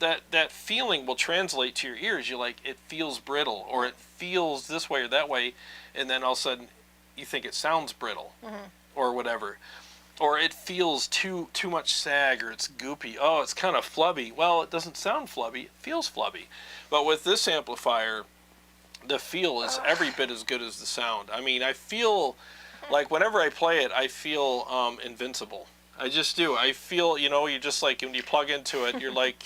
that feeling will translate to your ears. You're like, it feels brittle, or it feels this way or that way, and then all of a sudden you think it sounds brittle, or whatever. Or it feels too much sag, or it's goopy. Oh, it's kind of flubby. Well, it doesn't sound flubby. It feels flubby. But with this amplifier, the feel is every bit as good as the sound. I mean, I feel like whenever I play it, I feel invincible. I just do. I feel, you just like when you plug into it, you're like,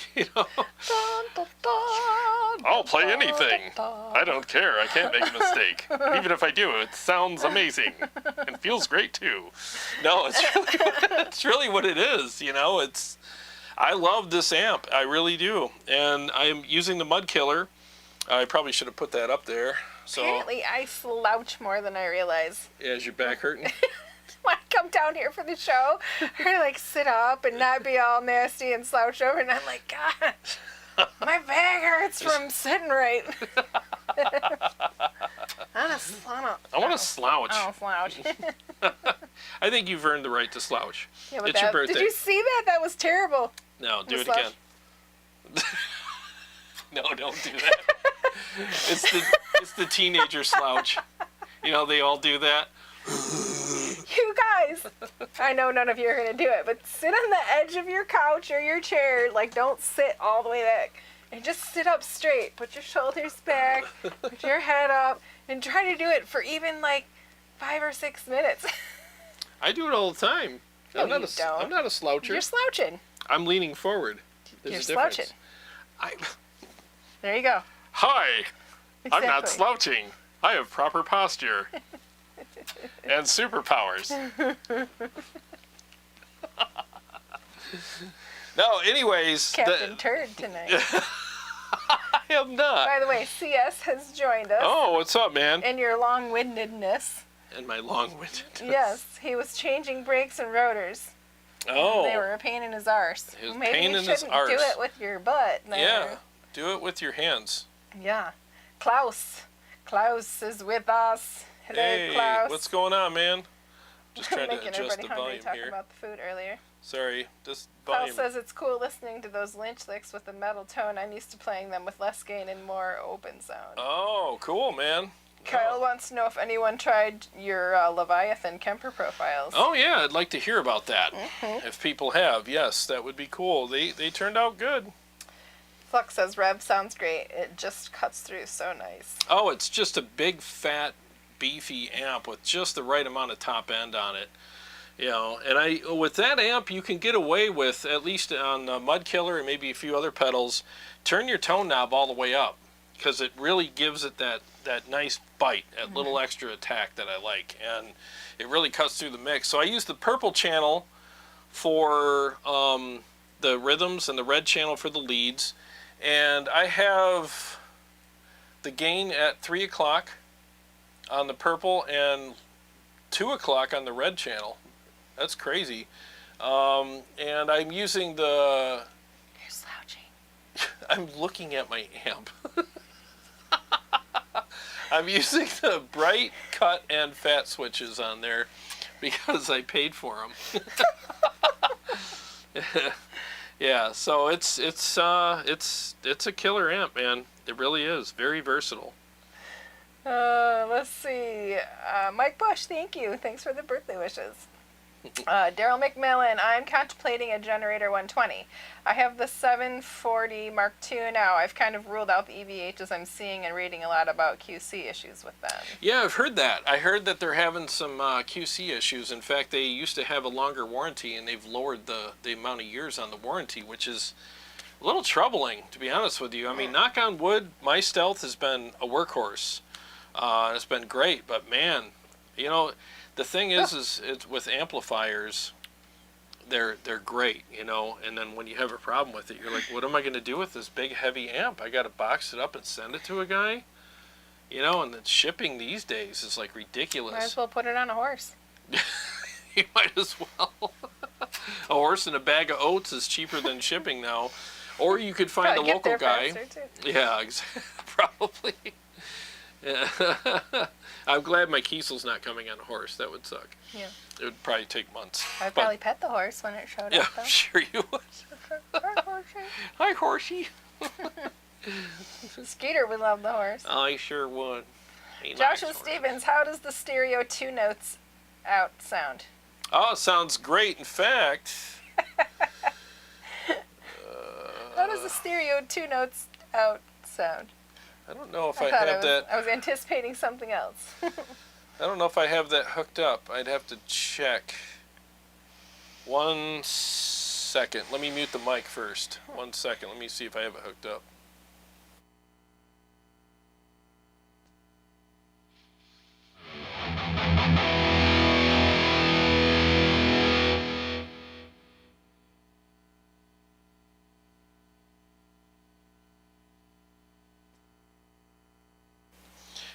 I'll play anything. I don't care. I can't make a mistake. Even if I do, it sounds amazing and feels great too. No, it's really what it is. I love this amp. I really do. And I'm using the Mud Killer. I probably should have put that up there. So Apparently, I slouch more than I realize. yeah, is your back hurting? When I come down here for the show, I like sit up and not be all nasty and slouch over, and I'm like, God, my back hurts from sitting right. I want to slouch. I want to slouch. I don't slouch. I think you've earned the right to slouch. Yeah, but It's your birthday. Did you see that? That was terrible. No, do The it slouch? again. No, don't do that. It's the teenager slouch. They all do that. You guys, I know none of you are going to do it, but sit on the edge of your couch or your chair. Like, don't sit all the way back. And just sit up straight. Put your shoulders back. Put your head up. And try to do it for even, like, 5 or 6 minutes. I do it all the time. No, I'm not you a don't. I'm not a sloucher. You're slouching. I'm leaning forward. There's You're a difference. slouching. There you go. Hi. I'm not Exactly. slouching. I have proper posture. And superpowers. No, anyways. Captain Turd tonight. I am not. By the way, CS has joined us. Oh, what's up, man? In your long-windedness. And my long-windedness. Yes, he was changing brakes and rotors. Oh. They were a pain in his arse. His Maybe pain you in his shouldn't arse. do it with your butt. There. Yeah. Do it with your hands. Yeah. Klaus. Klaus is with us. Hello, Hey, Klaus. what's going on, man? Just trying to Making adjust everybody the hungry volume talking here. about the food earlier. Sorry, this Klaus volume. says it's cool listening to those lynch licks with the metal tone. I'm used to playing them with less gain and more open sound. Oh, cool, man. Kyle wants to know if anyone tried your Leviathan Kemper profiles. Oh yeah, I'd like to hear about that. If people have, yes, that would be cool. They turned out good. Flux says Revv sounds great. It just cuts through so nice. Oh, it's just a big, fat, beefy amp with just the right amount of top end on it. And with that amp, you can get away with, at least on the Mud Killer and maybe a few other pedals, turn your tone knob all the way up, because it really gives it that nice bite, that little extra attack that I like, and it really cuts through the mix. So I use the purple channel for the rhythms and the red channel for the leads, and I have the gain at 3 o'clock on the purple and 2 o'clock on the red channel. That's crazy. And I'm using the... You're slouching. I'm looking at my amp. I'm using the bright, cut, and fat switches on there because I paid for them. Yeah, so it's a killer amp, man. It really is. Very versatile. Let's see. Mike Bush, thank you. Thanks for the birthday wishes. Daryl McMillan, I'm contemplating a Generator 120. I have the 740 Mark II now. I've kind of ruled out the EVHs. I'm seeing and reading a lot about QC issues with them. Yeah, I've heard that. I heard that they're having some QC issues. In fact, they used to have a longer warranty, and they've lowered the amount of years on the warranty, which is a little troubling, to be honest with you. I mean, knock on wood, my Stealth has been a workhorse. It's been great, but man, you know, the thing is it's with amplifiers, they're great, you know, and then when you have a problem with it, you're like, what am I going to do with this big heavy amp? I got to box it up and send it to a guy, you know, and then shipping these days is like ridiculous. Might as well put it on a horse. You might as well. A horse and a bag of oats is cheaper than shipping now, or you could find Probably a local guy. Too. Yeah, probably. Yeah. I'm glad my Kiesel's not coming on a horse. That would suck. Yeah. It would probably take months. I'd probably pet the horse when it showed Yeah, up, though. I'm sure you would. Hi, horsey. Hi, horsey. Skeeter would love the horse. I sure would. He Joshua likes horses. Stevens, how does the stereo 2 notes out sound? Oh, it sounds great. In fact, How does the stereo 2 notes out sound? I don't know if I thought have that. I was anticipating something else. I don't know if I have that hooked up. I'd have to check. 1 second. Let me mute the mic first. 1 second. Let me see if I have it hooked up.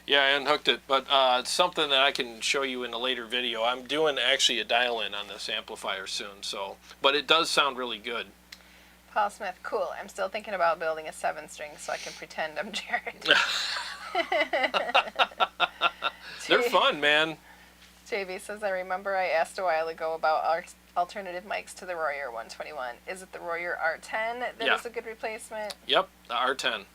Yeah, I unhooked it, but it's something that I can show you in a later video. I'm doing actually a dial-in on this amplifier soon, so, but it does sound really good. Paul Smith, cool. I'm still thinking about building a 7-string so I can pretend I'm Jarrod. They're fun, man. JV says, I remember I asked a while ago about alternative mics to the Royer 121. Is it the Royer R10 that is a good replacement? Yep, the R10.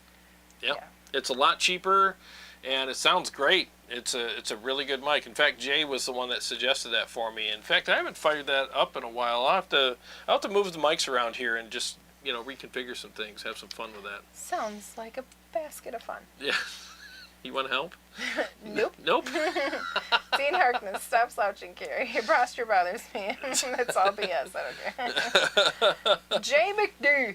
Yep. Yeah. It's a lot cheaper, and it sounds great. It's a really good mic. In fact, Jay was the one that suggested that for me. In fact, I haven't fired that up in a while. I'll have to move the mics around here and just, you know, reconfigure some things, have some fun with that. Sounds like a basket of fun. Yeah. You want help? Nope. Nope. Dean Harkness, stop slouching, Carrie. Your posture bothers me. That's all BS. I don't care. Jay McD.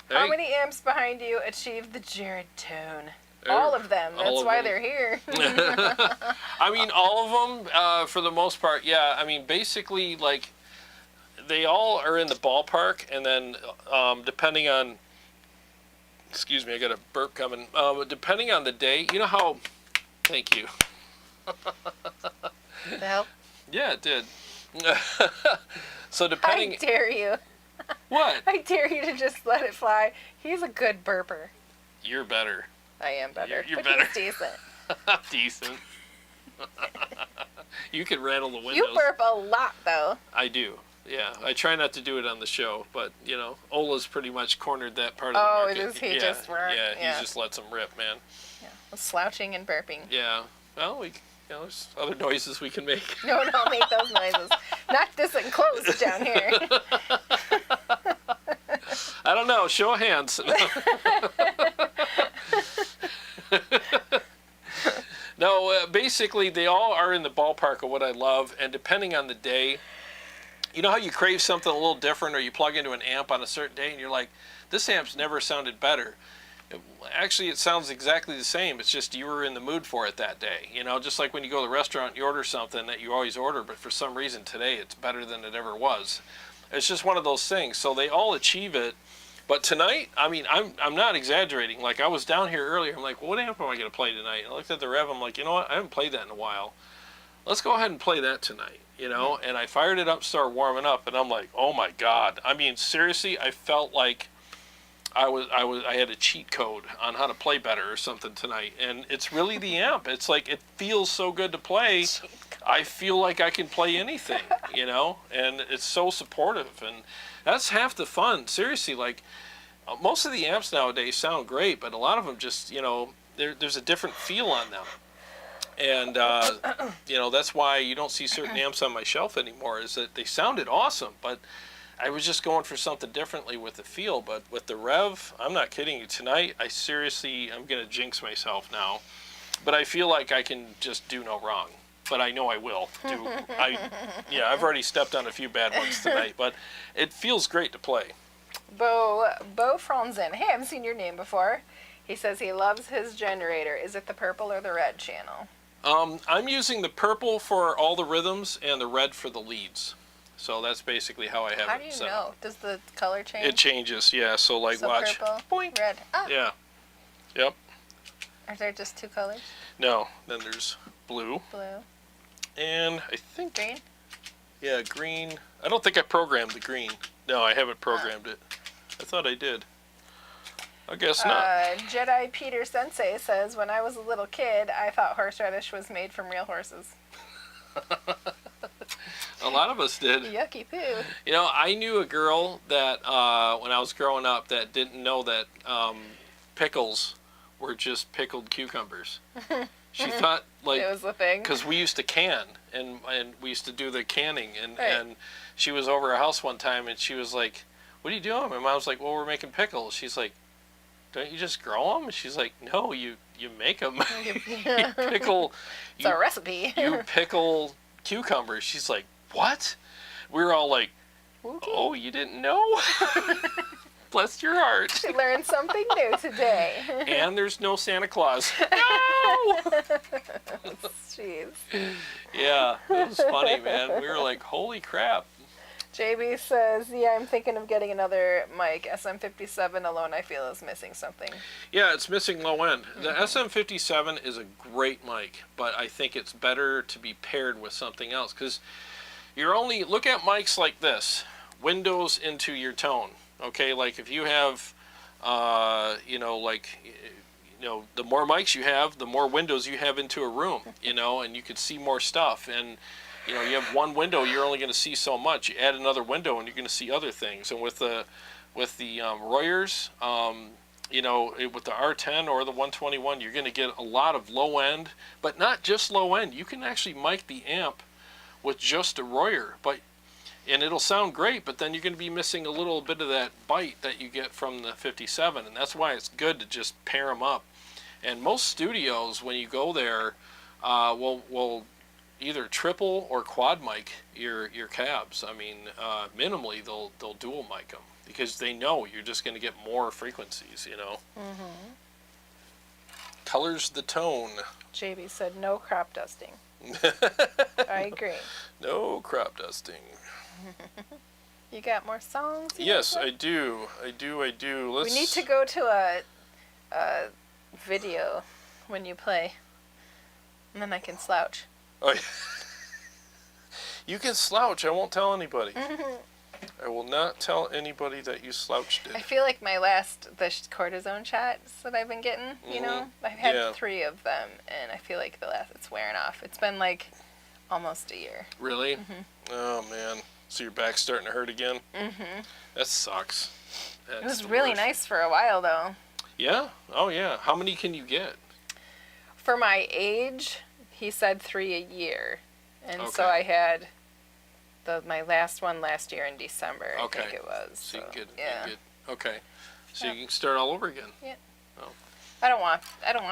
How Hey. many amps behind you achieve the Jarrod tone? All of them. All That's of why them. they're here. I mean, all of them, for the most part, yeah. I mean, basically, like, they all are in the ballpark, and then depending on, excuse me, I got a burp coming. Depending on the day, you know how, thank you. The hell? Yeah, it did. So depending, I dare you. what? I dare you to just let it fly. He's a good burper. You're better. I am better. You're but better. He's decent. Decent. You can rattle the windows. You burp a lot, though. I do. Yeah, I try not to do it on the show, but you know, Ola's pretty much cornered that part of the Oh, market. does he yeah, just work? Yeah, Yeah. he just lets them rip, man. Yeah. Slouching and burping. Yeah. Well, there's other noises we can make. No, don't make those noises. Not this enclosed down here. I don't know. Show of hands. No, basically they all are in the ballpark of what I love, and depending on the day, you know how you crave something a little different, or you plug into an amp on a certain day and you're like, this amp's never sounded better. Actually, it sounds exactly the same. It's just you were in the mood for it that day. You know, just like when you go to the restaurant, you order something that you always order, but for some reason today it's better than it ever was. It's just one of those things. So they all achieve it. But tonight, I mean, I'm not exaggerating. Like, I was down here earlier. I'm like, well, what amp am I going to play tonight? And I looked at the Revv. I'm like, you know what? I haven't played that in a while. Let's go ahead and play that tonight, you know? And I fired it up, started warming up, and I'm like, oh my God. I mean, seriously, I felt like I had a cheat code on how to play better or something tonight. And it's really the amp. It's like, it feels so good to play. I feel like I can play anything, you know? And it's so supportive. And that's half the fun. Seriously, like, most of the amps nowadays sound great, but a lot of them just, you know, there's a different feel on them. And, that's why you don't see certain amps on my shelf anymore, is that they sounded awesome, but I was just going for something differently with the feel. But with the Revv, I'm not kidding you. Tonight, I'm going to jinx myself now. But I feel like I can just do no wrong. But I know I will. I've already stepped on a few bad ones tonight, but it feels great to play. Bo Franzen. Hey, I haven't seen your name before. He says he loves his generator. Is it the purple or the red channel? I'm using the purple for all the rhythms and the red for the leads. So that's basically how I have it. How do you know? Does the color change? It changes, yeah. So watch. Purple, boink. red. Ah. Yeah. Yep. Are there just two colors? No. Then there's blue. Blue. And I think... Green? Yeah, green. I don't think I programmed the green. No, I haven't programmed it. I thought I did. I guess not. Jedi Peter Sensei says, when I was a little kid, I thought horseradish was made from real horses. A lot of us did. Yucky poo. I knew a girl that, when I was growing up, that didn't know that pickles were just pickled cucumbers. She thought, it was the thing. Because we used to can, and we used to do the canning, Right. and she was over our house one time, and she was like, what are you doing? My mom's like, well, we're making pickles. She's like, don't you just grow them? And she's like, no, you make them. You pickle. It's a recipe. You pickle cucumbers. She's like, what? We were all like, Okay. oh, you didn't know? Bless your heart. She learned something new today. And there's no Santa Claus. No! Jeez. Yeah, it was funny, man. We were like, holy crap. JB says, yeah, I'm thinking of getting another mic. SM57 alone, I feel, is missing something. Yeah, it's missing low end. The SM57 is a great mic, but I think it's better to be paired with something else, because look at mics like this, windows into your tone. Okay, like if you have, the more mics you have, the more windows you have into a room, and you could see more stuff. And, you have one window, you're only going to see so much. You add another window, and you're going to see other things. And with the Royers, with the R10 or the 121, you're going to get a lot of low end, but not just low end. You can actually mic the amp with just a Royer, and it'll sound great, but then you're going to be missing a little bit of that bite that you get from the 57, and that's why it's good to just pair them up. And most studios, when you go there, will either triple or quad mic your cabs. I mean, minimally they'll dual mic them, because they know you're just going to get more frequencies. Mm-hmm. Colors the tone. JB said no crop dusting. I agree. No crop dusting. You got more songs? Yes, I do. I do. We need to go to a video when you play, and then I can slouch. Oh, yeah. You can slouch. I won't tell anybody. I will not tell anybody that you slouched it. I feel like the cortisone shots that I've been getting, I've had 3 of them, and I feel like it's wearing off. It's been like almost a year. Really? Mm-hmm. Oh, man. So your back's starting to hurt again? Mm-hmm. That sucks. That's it was really nice for a while, though. Yeah? Oh, yeah. How many can you get? For my age, he said 3 a year. And Okay. so I had my last one last year in December, I think it was. So you can yeah. Okay. So you can start all over again. Yeah. Oh. I don't want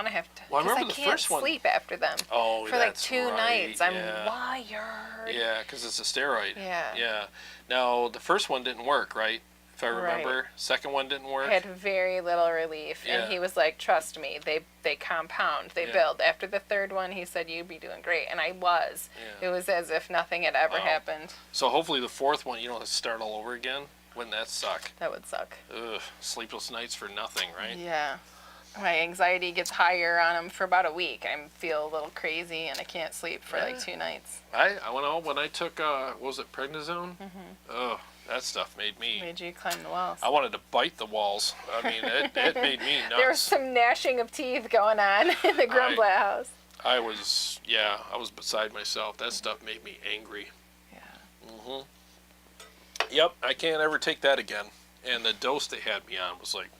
to have to. Well, I remember I the can't first one. sleep after them. Oh, for like that's 2 right. nights. I'm Yeah. wired. Yeah, because it's a steroid. Yeah. Yeah. Now, the first one didn't work, right? If I remember. Right. Second one didn't work. I had very little relief, Yeah. and he was like, "Trust me, they compound, they Yeah. build." After the third one, he said, "You'd be doing great," and I was. Yeah. It was as if nothing had ever Wow. happened. So hopefully the fourth one, you don't have to start all over again. Wouldn't that suck? That would suck. Ugh, sleepless nights for nothing, right? Yeah. My anxiety gets higher on them for about a week. I feel a little crazy, and I can't sleep for like 2 nights. When I took what was it, prednisone? Oh, that stuff made me. Made you climb the walls. I wanted to bite the walls. I mean, it made me nuts. There was some gnashing of teeth going on in the Grumblat house. I was beside myself. That stuff made me angry. Yeah. Yep, I can't ever take that again. And the dose they had me on was like,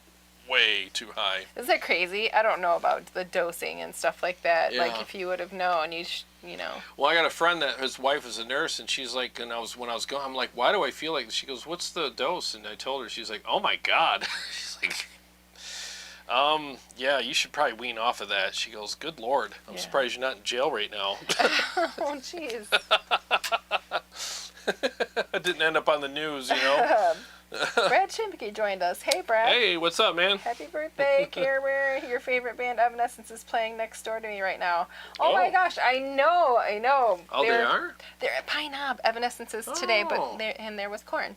way too high. Isn't that crazy? I don't know about the dosing and stuff like that. Yeah. Like if you would have known, you know. Well, I got a friend that his wife is a nurse, and she's like, when I was going, I'm like, why do I feel like? She goes, what's the dose? And I told her, she's like, oh my God. She's like, yeah, you should probably wean off of that. She goes, good Lord, I'm surprised you're not in jail right now. Oh, jeez. I didn't end up on the news, you know. Brad Chimke joined us. Hey, Brad. Hey, what's up, man? Happy birthday, Care. Your favorite band, Evanescence, is playing next door to me right now. Oh my gosh, I know. Oh, they are? They're at Pine Knob. Evanescence is today, but there was Korn.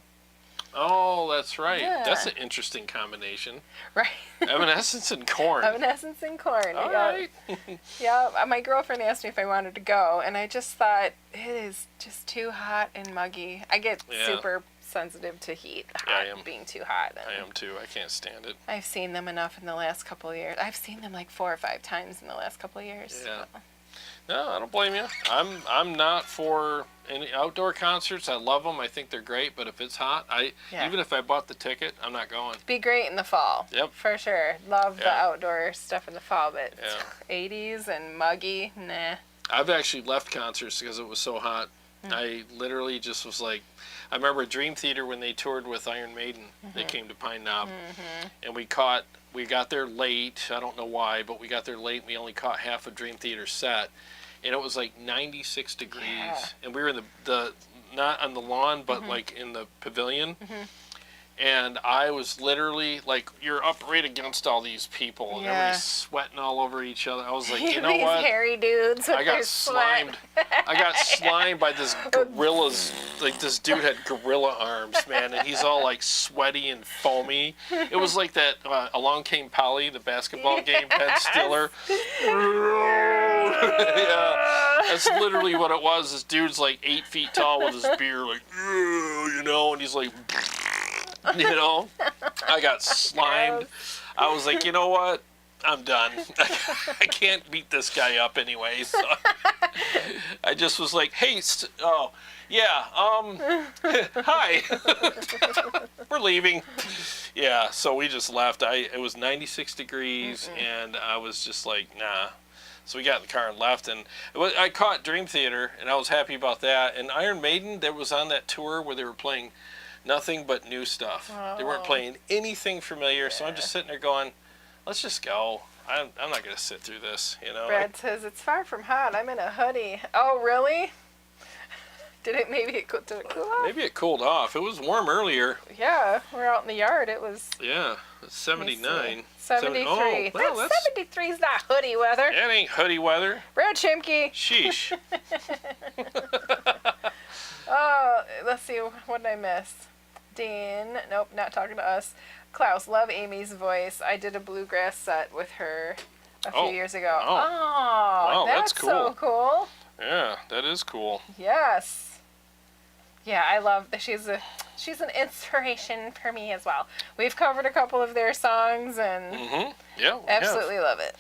Oh, that's right. Yeah. That's an interesting combination. Right. Evanescence and Korn. Evanescence and Korn. All right. Yeah, my girlfriend asked me if I wanted to go, and I just thought, it is just too hot and muggy. I get super sensitive to heat, being too hot. I am too. I can't stand it. I've seen them enough in the last couple of years. I've seen them like 4 or 5 times in the last couple of years. Yeah. No, I don't blame you. I'm not for any outdoor concerts. I love them. I think they're great. But if it's hot, even if I bought the ticket, I'm not going. Be great in the fall. Yep. For sure. Love the outdoor stuff in the fall, but 80s and muggy, nah. I've actually left concerts because it was so hot. I literally just was like, I remember Dream Theater when they toured with Iron Maiden. They came to Pine Knob, and we got there late. I don't know why, but we got there late. And we only caught half a Dream Theater set, and it was like 96 degrees, and we were in the not on the lawn, but like in the pavilion. And I was literally like, you're up right against all these people, and everybody's sweating all over each other. I was like, you know what? These hairy dudes with I got their slimed. I got slimed by this gorilla's. Like, this dude had gorilla arms, man, and he's all like sweaty and foamy. It was like that Along Came Polly, the basketball game, Ben Stiller. Yeah, that's literally what it was. This dude's like 8 feet tall with his beard, like, you know, and he's like, you know, I got slimed. I was like, you know what? I'm done. I can't beat this guy up anyway. So I just was like, hey, hi. We're leaving. Yeah, so we just left. It was 96 degrees, and I was just like, nah. So we got in the car and left, and I caught Dream Theater, and I was happy about that. And Iron Maiden, that was on that tour where they were playing nothing but new stuff. They weren't playing anything familiar, so I'm just sitting there going, let's just go. I'm not going to sit through this, you know. Brad says, it's far from hot. I'm in a hoodie. Oh, really? Did it cool off? Maybe it cooled off. It was warm earlier. Yeah, we're out in the yard. It was... Yeah, it's 79. 73. Oh, well, that's 73's not hoodie weather. That ain't hoodie weather. Brad Chimke. Sheesh. Oh, let's see. What did I miss? Dean. Nope, not talking to us. Klaus, love Amy's voice. I did a bluegrass set with her a few years ago. Oh, wow, that's cool. So cool. Yeah, that is cool. Yes. Yeah, I love that. She's an inspiration for me as well. We've covered a couple of their songs, and yeah, we absolutely love it.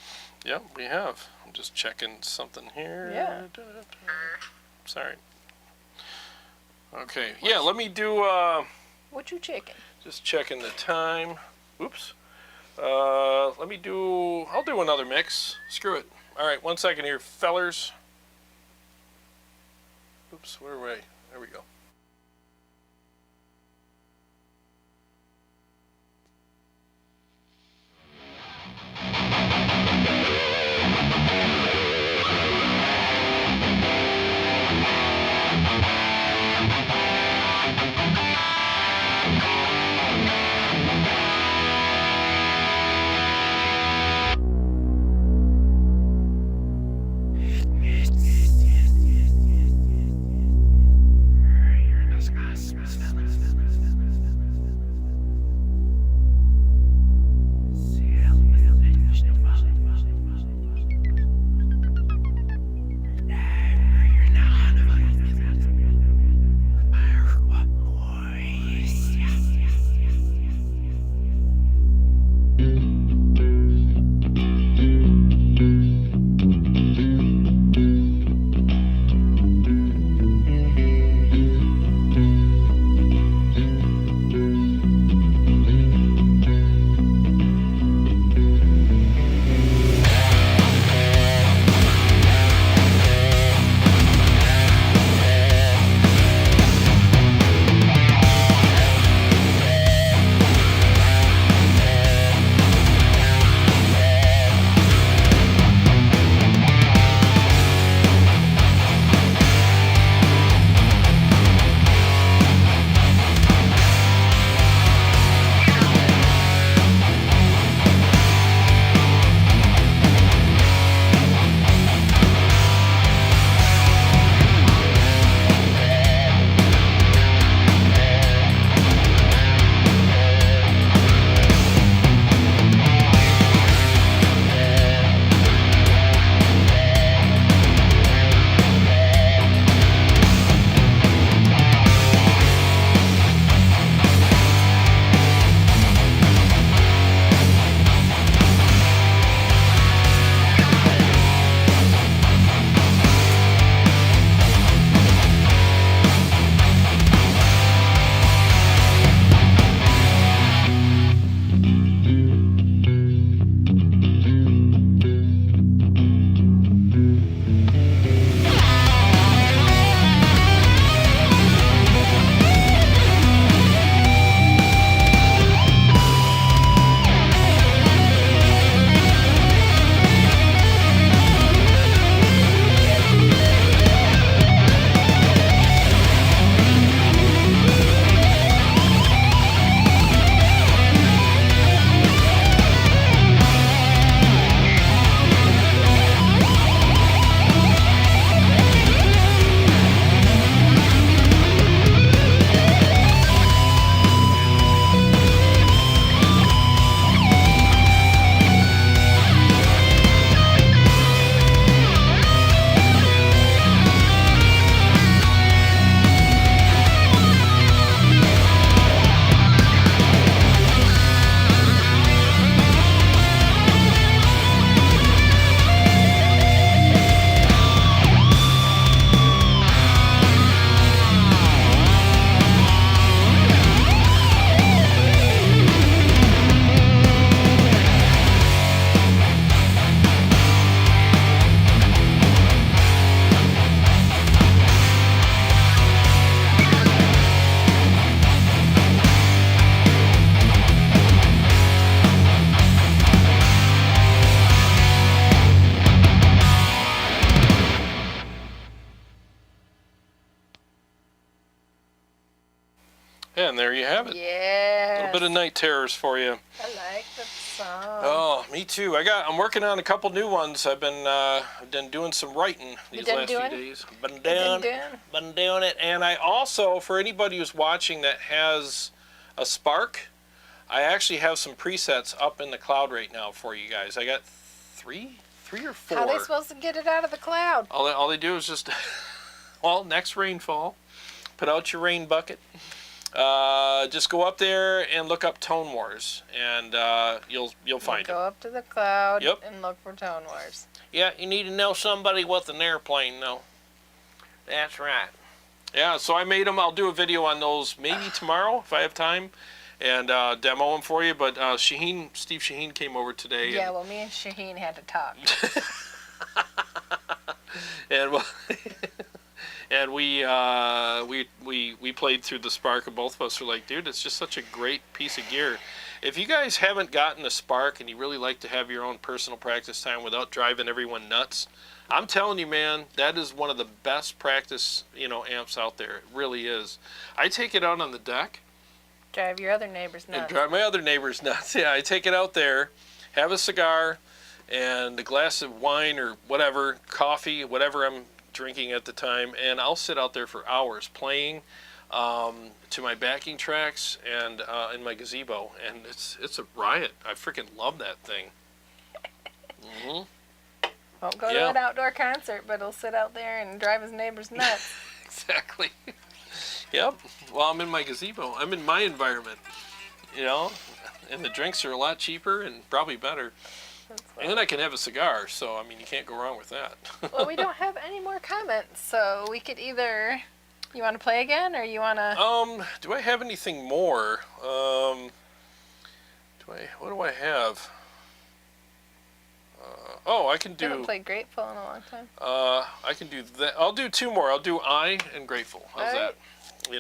Yeah, we have. I'm just checking something here. Yeah. Sorry. Okay. Yeah, let me do. What you checking? Just checking the time. Oops. I'll do another mix. Screw it. All right, 1 second here, fellers. Oops, where are we? There we go. have it. Yeah. A little bit of Night Terrors for you. I like the song. Oh, me too. I'm working on a couple new ones. I've been doing some writing these last few days. Been doing it. And I also, for anybody who's watching that has a Spark, I actually have some presets up in the cloud right now for you guys. I got three or four. How are they supposed to get it out of the cloud? All they do is just, well, next rainfall, put out your rain bucket. Just go up there and look up Tone Wars, and you'll find it. Go up to the cloud Yep. and look for Tone Wars. Yeah, you need to know somebody with an airplane, though. That's right. Yeah, so I made them. I'll do a video on those maybe tomorrow if I have time, and demo them for you. But Steve Shaheen came over today. Yeah, well, me and Shaheen had to talk. And well, and we played through the Spark, and both of us were like, dude, it's just such a great piece of gear. If you guys haven't gotten a Spark and you really like to have your own personal practice time without driving everyone nuts, I'm telling you, man, that is one of the best practice, amps out there. It really is. I take it out on the deck. Drive your other neighbors nuts. And drive my other neighbors nuts. Yeah, I take it out there, have a cigar, and a glass of wine or whatever, coffee, whatever I'm drinking at the time, and I'll sit out there for hours playing to my backing tracks and in my gazebo, and it's a riot. I freaking love that thing. Mm-hmm. Won't go to an outdoor concert, but he'll sit out there and drive his neighbors nuts. Exactly. Yep. Well, I'm in my gazebo. I'm in my environment, and the drinks are a lot cheaper and probably better. And then I can have a cigar, so, I mean, you can't go wrong with that. Well, we don't have any more comments, so we could either... You want to play again, or you want to... Do I have anything more? What do I have? I can do... I haven't played Grateful in a long time. I can do that. I'll do two more. I'll do I and Grateful. How's that? In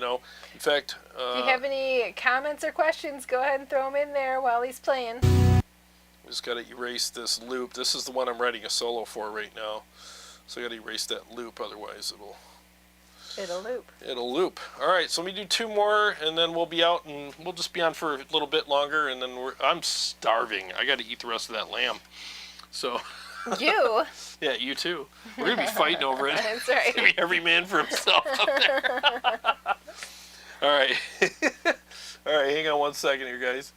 fact... if you have any comments or questions, go ahead and throw them in there while he's playing. Just got to erase this loop. This is the one I'm writing a solo for right now. So I got to erase that loop, otherwise It'll loop. It'll loop. All right, so let me do two more, and then we'll be out, and we'll just be on for a little bit longer, and then I'm starving. I got to eat the rest of that lamb. So. You? Yeah, you too. We're gonna be fighting over it. That's right. Maybe every man for himself up there. All right. All right. Hang on one second here, guys.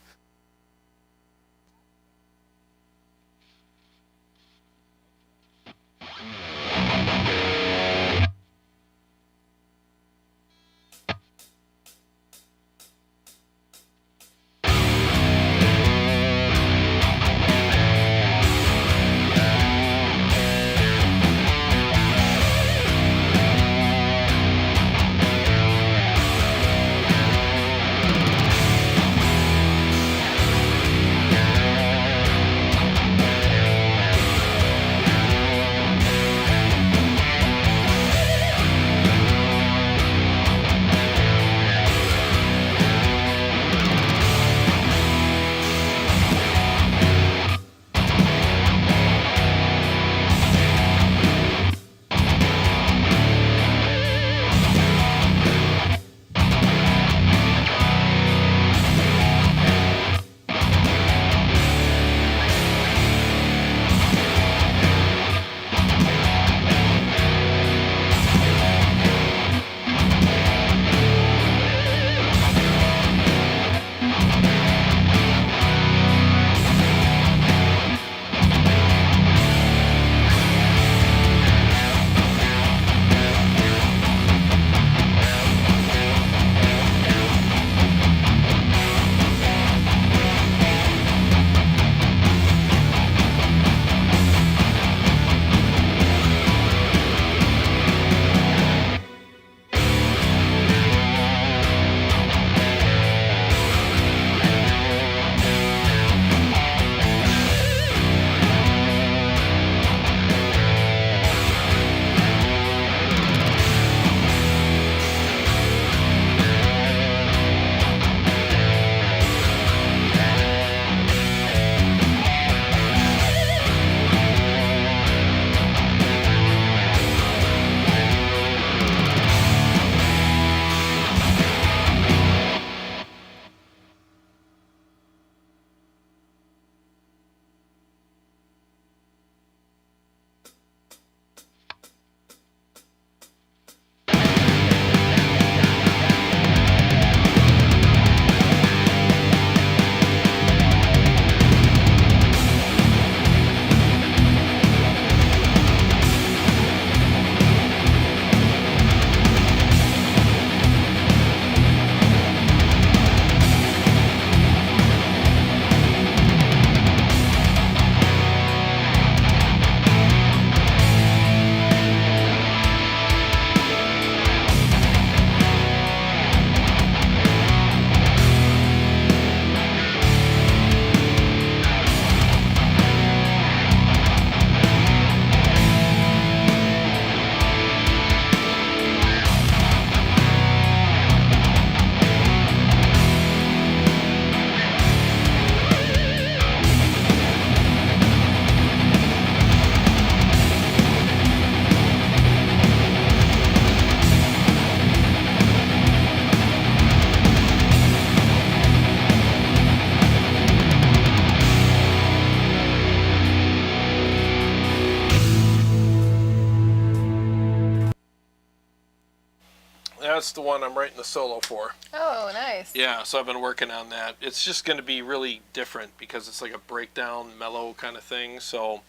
that's the one I'm writing the solo for. Oh, nice. Yeah, so I've been working on that. It's just going to be really different because it's like a breakdown, mellow kind of thing. So,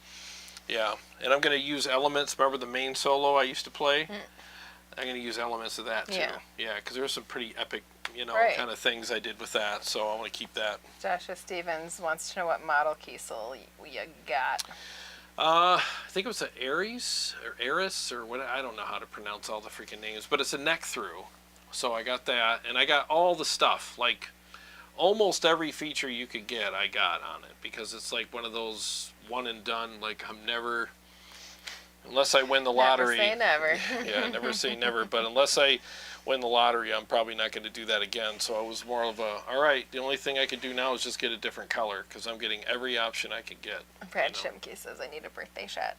yeah. And I'm going to use elements. Remember the main solo I used to play? I'm going to use elements of that, too. Yeah, because there's some pretty epic, kind of things I did with that. So I want to keep that. Joshua Stevens wants to know what model Kiesel you got. I think it was an Aries or Eris or what. I don't know how to pronounce all the freaking names, but it's a neck through. So I got that, and I got all the stuff, like almost every feature you could get I got on it, because it's like one of those one and done, like I'm never, unless I win the lottery. Never say never. Yeah, never say never, but unless I win the lottery, I'm probably not going to do that again. So I was more of a, all right, the only thing I can do now is just get a different color, because I'm getting every option I can get. Brad Shimke says I need a birthday shot.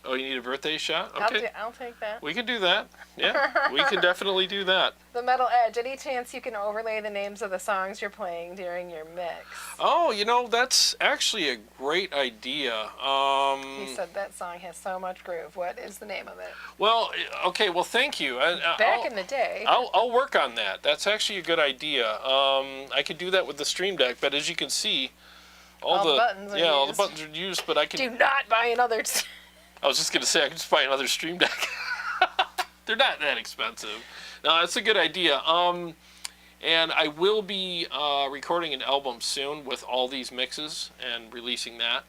Oh, you need a birthday shot? Okay. I'll take that. We can do that. Yeah, we can definitely do that. The Metal Edge. Any chance you can overlay the names of the songs you're playing during your mix? Oh, that's actually a great idea. He said that song has so much groove. What is the name of it? Well, okay. Well, thank you. Back in the day. I'll work on that. That's actually a good idea. I could do that with the Stream Deck, but as you can see, all the buttons are used. All the buttons are used. But I can do not buy another. I was just going to say, I could just buy another Stream Deck. They're not that expensive. No, that's a good idea. And I will be recording an album soon with all these mixes and releasing that.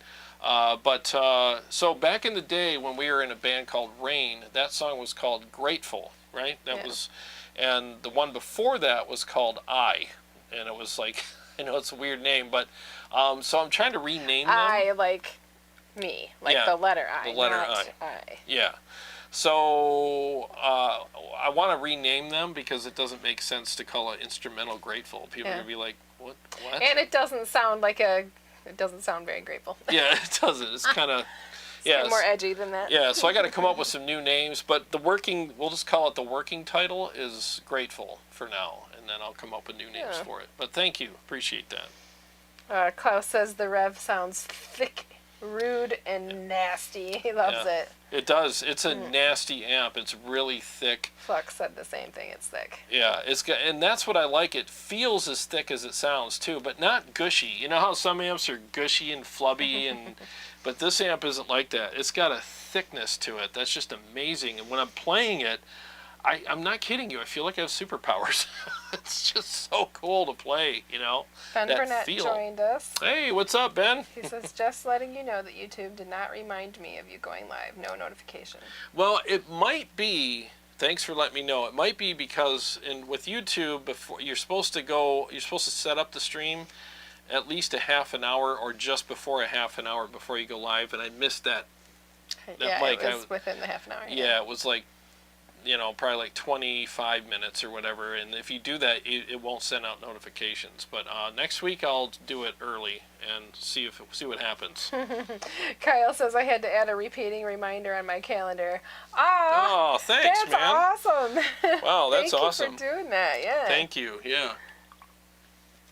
So back in the day when we were in a band called Rain, that song was called Grateful, right? That was, and the one before that was called I. And it was like, I know it's a weird name, but so I'm trying to rename them. I like... me, like the letter I. The letter I. Yeah. So I want to rename them because it doesn't make sense to call it instrumental grateful. People are gonna be like, what? And it doesn't sound like it doesn't sound very grateful. Yeah, it doesn't. It's kind of more edgy than that. Yeah. So I got to come up with some new names, but we'll just call it the working title is Grateful for now, and then I'll come up with new names for it. But thank you, appreciate that. Klaus says the Revv sounds thick, rude, and nasty. He loves it. It does. It's a nasty amp. It's really thick. Flux said the same thing. It's thick. Yeah, and that's what I like. It feels as thick as it sounds too, but not gushy. You know how some amps are gushy and flubby, but this amp isn't like that. It's got a thickness to it that's just amazing. And when I'm playing it, I'm not kidding you. I feel like I have superpowers. It's just so cool to play, Ben Burnett joined us. Hey, what's up, Ben? He says, just letting you know that YouTube did not remind me of you going live. No notification. Well, it might be, thanks for letting me know. It might be because with YouTube, before you're supposed to set up the stream at least a half an hour or just before a half an hour before you go live, and I missed that. It was within the half an hour. Yeah, it was like, probably like 25 minutes or whatever, and if you do that, it won't send out notifications. But next week I'll do it early and see what happens. Kyle says I had to add a repeating reminder on my calendar. Oh, thanks, that's man. Awesome. Wow, that's awesome. Thank you for doing that. Yeah. Thank you. Yeah.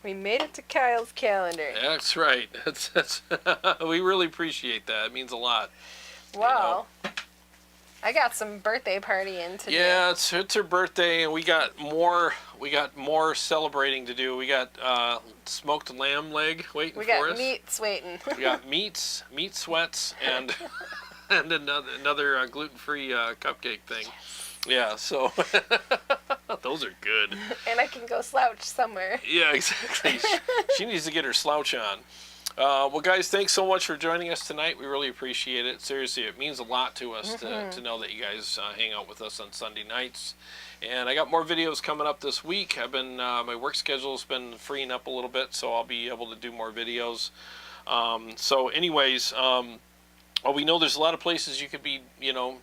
We made it to Kyle's calendar. That's right. That's we really appreciate that. It means a lot. Well. I got some birthday party in today. Yeah, it's her birthday, and we got more celebrating to do. We got smoked lamb leg waiting for us. We got meats waiting. We got meat sweats, and another gluten-free cupcake thing. Yeah, so those are good. And I can go slouch somewhere. Yeah, exactly. She needs to get her slouch on. Well, guys, thanks so much for joining us tonight. We really appreciate it. Seriously, it means a lot to us to know that you guys hang out with us on Sunday nights. And I got more videos coming up this week. I've been my work schedule's been freeing up a little bit, so I'll be able to do more videos. So, anyways, we know there's a lot of places you could be,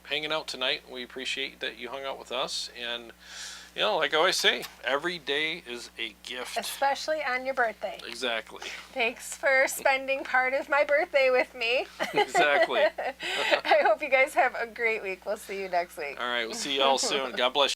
hanging out tonight. We appreciate that you hung out with us, and like I always say, every day is a gift. Especially on your birthday. Exactly. Thanks for spending part of my birthday with me. Exactly. I hope you guys have a great week. We'll see you next week. All right, we'll see you all soon. God bless you.